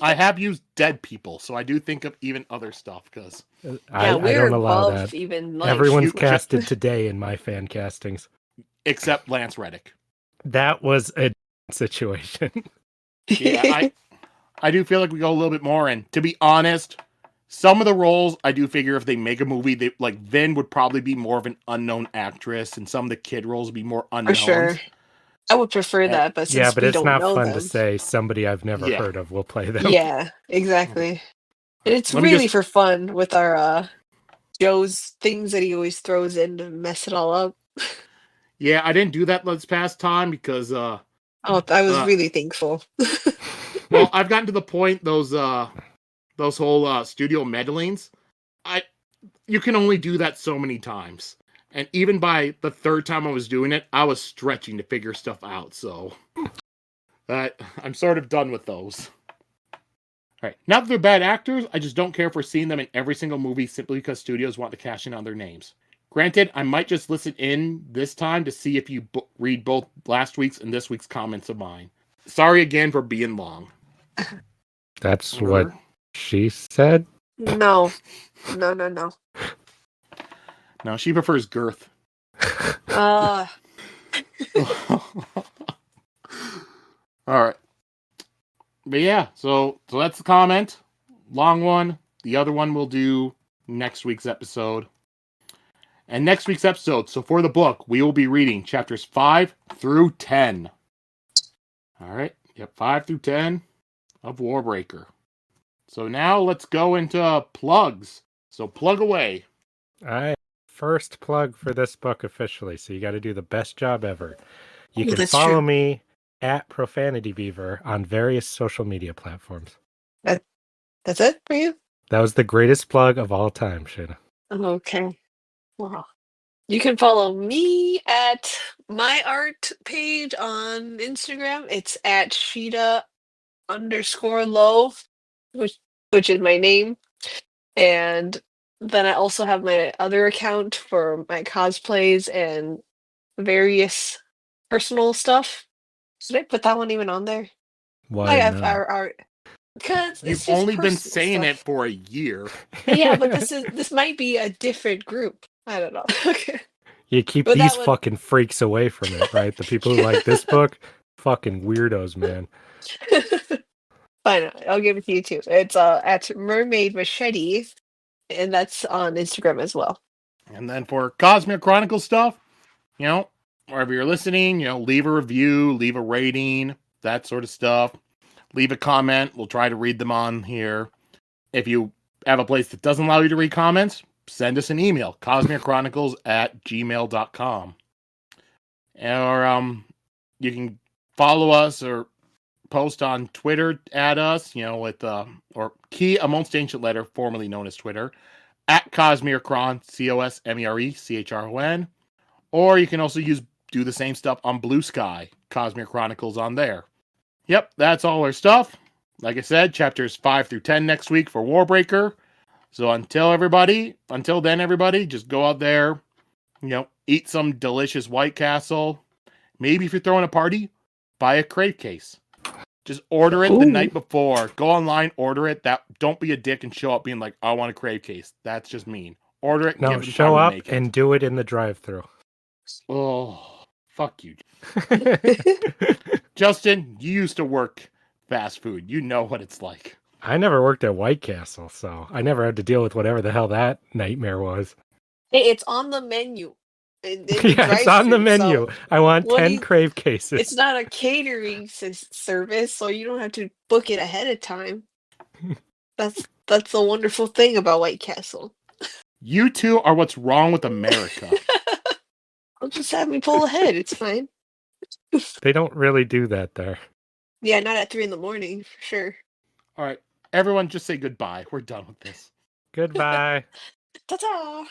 A: I have used dead people, so I do think of even other stuff because
B: I don't allow that.
C: Even
B: everyone's casted today in my fan castings,
A: except Lance Reddick.
B: That was a situation.
A: Yeah, I do feel like we go a little bit more. And to be honest, some of the roles I do figure if they make a movie, they like Vin would probably be more of an unknown actress, and some of the kid roles would be more unknown.
C: For sure. I would prefer that, but since
B: but
C: we
B: it's
C: don't
B: not
C: know
B: fun
C: them,
B: to say somebody I've never heard of will play them.
C: Yeah, exactly. And it's really for fun with our Joe's things that he always throws in to mess it all up.
A: Yeah, I didn't do that this past time because
C: I was really thankful.
A: Well, I've gotten to the point those whole studio meddlings. You can only do that so many times. And even by the third time I was doing it, I was stretching to figure stuff out. So But I'm sort of done with those. All right. Not that they're bad actors, I just don't care for seeing them in every single movie simply because studios want to cash in on their names. Granted, I might just listen in this time to see if you read both last week's and this week's comments of mine. Sorry again for being long.
B: That's what she said?
C: No. No.
A: No, she prefers girth.
C: Uh,
A: All right. But yeah, so that's the comment. Long one. The other one we'll do next week's episode. And next week's episode, so for the book, we will be reading chapters 5 through 10. All right. Yep, 5 through 10 of Warbreaker. So now let's go into plugs. So plug away.
B: All right. First plug for this book officially. So you got to do the best job ever. You can follow me at Profanity Beaver on various social media platforms.
C: That's it for you?
B: That was the greatest plug of all time, Sheta.
C: Okay. Wow. You can follow me at my art page on Instagram. It's at Sheta_low, which is my name. And then I also have my other account for my cosplays and various personal stuff. Should I put that one even on there?
B: Why
C: I have
B: not?
C: our because
A: You've only been saying it for a year.
C: Yeah, but this might be a different group. I don't know. Okay.
B: You keep
C: But
B: these
C: that one-
B: fucking freaks away from it, right? The people who like this book, fucking weirdos, man.
C: Fine, I'll give it to you too. It's at Mermaid Machete, and that's on Instagram as well.
A: And then for Cosmere Chronicle stuff, wherever you're listening, leave a review, leave a rating, that sort of stuff. Leave a comment. We'll try to read them on here. If you have a place that doesn't allow you to read comments, send us an email, cosmerechronicles@gmail.com. Or you can follow us or post on Twitter at us, with or Key Amongst Ancient Letter, formerly known as Twitter, at Cosmerechron, COSMERECHRON. Or you can also do the same stuff on Blue Sky, Cosmere Chronicles on there. Yep, that's all our stuff. Like I said, chapters 5 through 10 next week for Warbreaker. So until then, everybody, just go out there, eat some delicious White Castle. Maybe if you're throwing a party, buy a crave case. Just order it the night before. Go online, order it. Don't be a dick and show up being like, I want a crave case. That's just mean. Order it and give them
B: show
A: time
B: up
A: to make it.
B: and do it in the drive-thru.
A: Oh, fuck you. Justin, you used to work fast food. You know what it's like.
B: I never worked at White Castle, so I never had to deal with whatever the hell that nightmare was.
C: Hey, it's on the menu.
B: Yeah, it's on the menu. So I want 10 crave cases.
C: It's not a catering service, so you don't have to book it ahead of time. That's the wonderful thing about White Castle.
A: You two are what's wrong with America.
C: I'll just have me pull ahead. It's fine.
B: They don't really do that there.
C: Yeah, not at 3 a.m, for sure.
A: All right. Everyone just say goodbye. We're done with this.
B: Goodbye.
C: Ta-ta!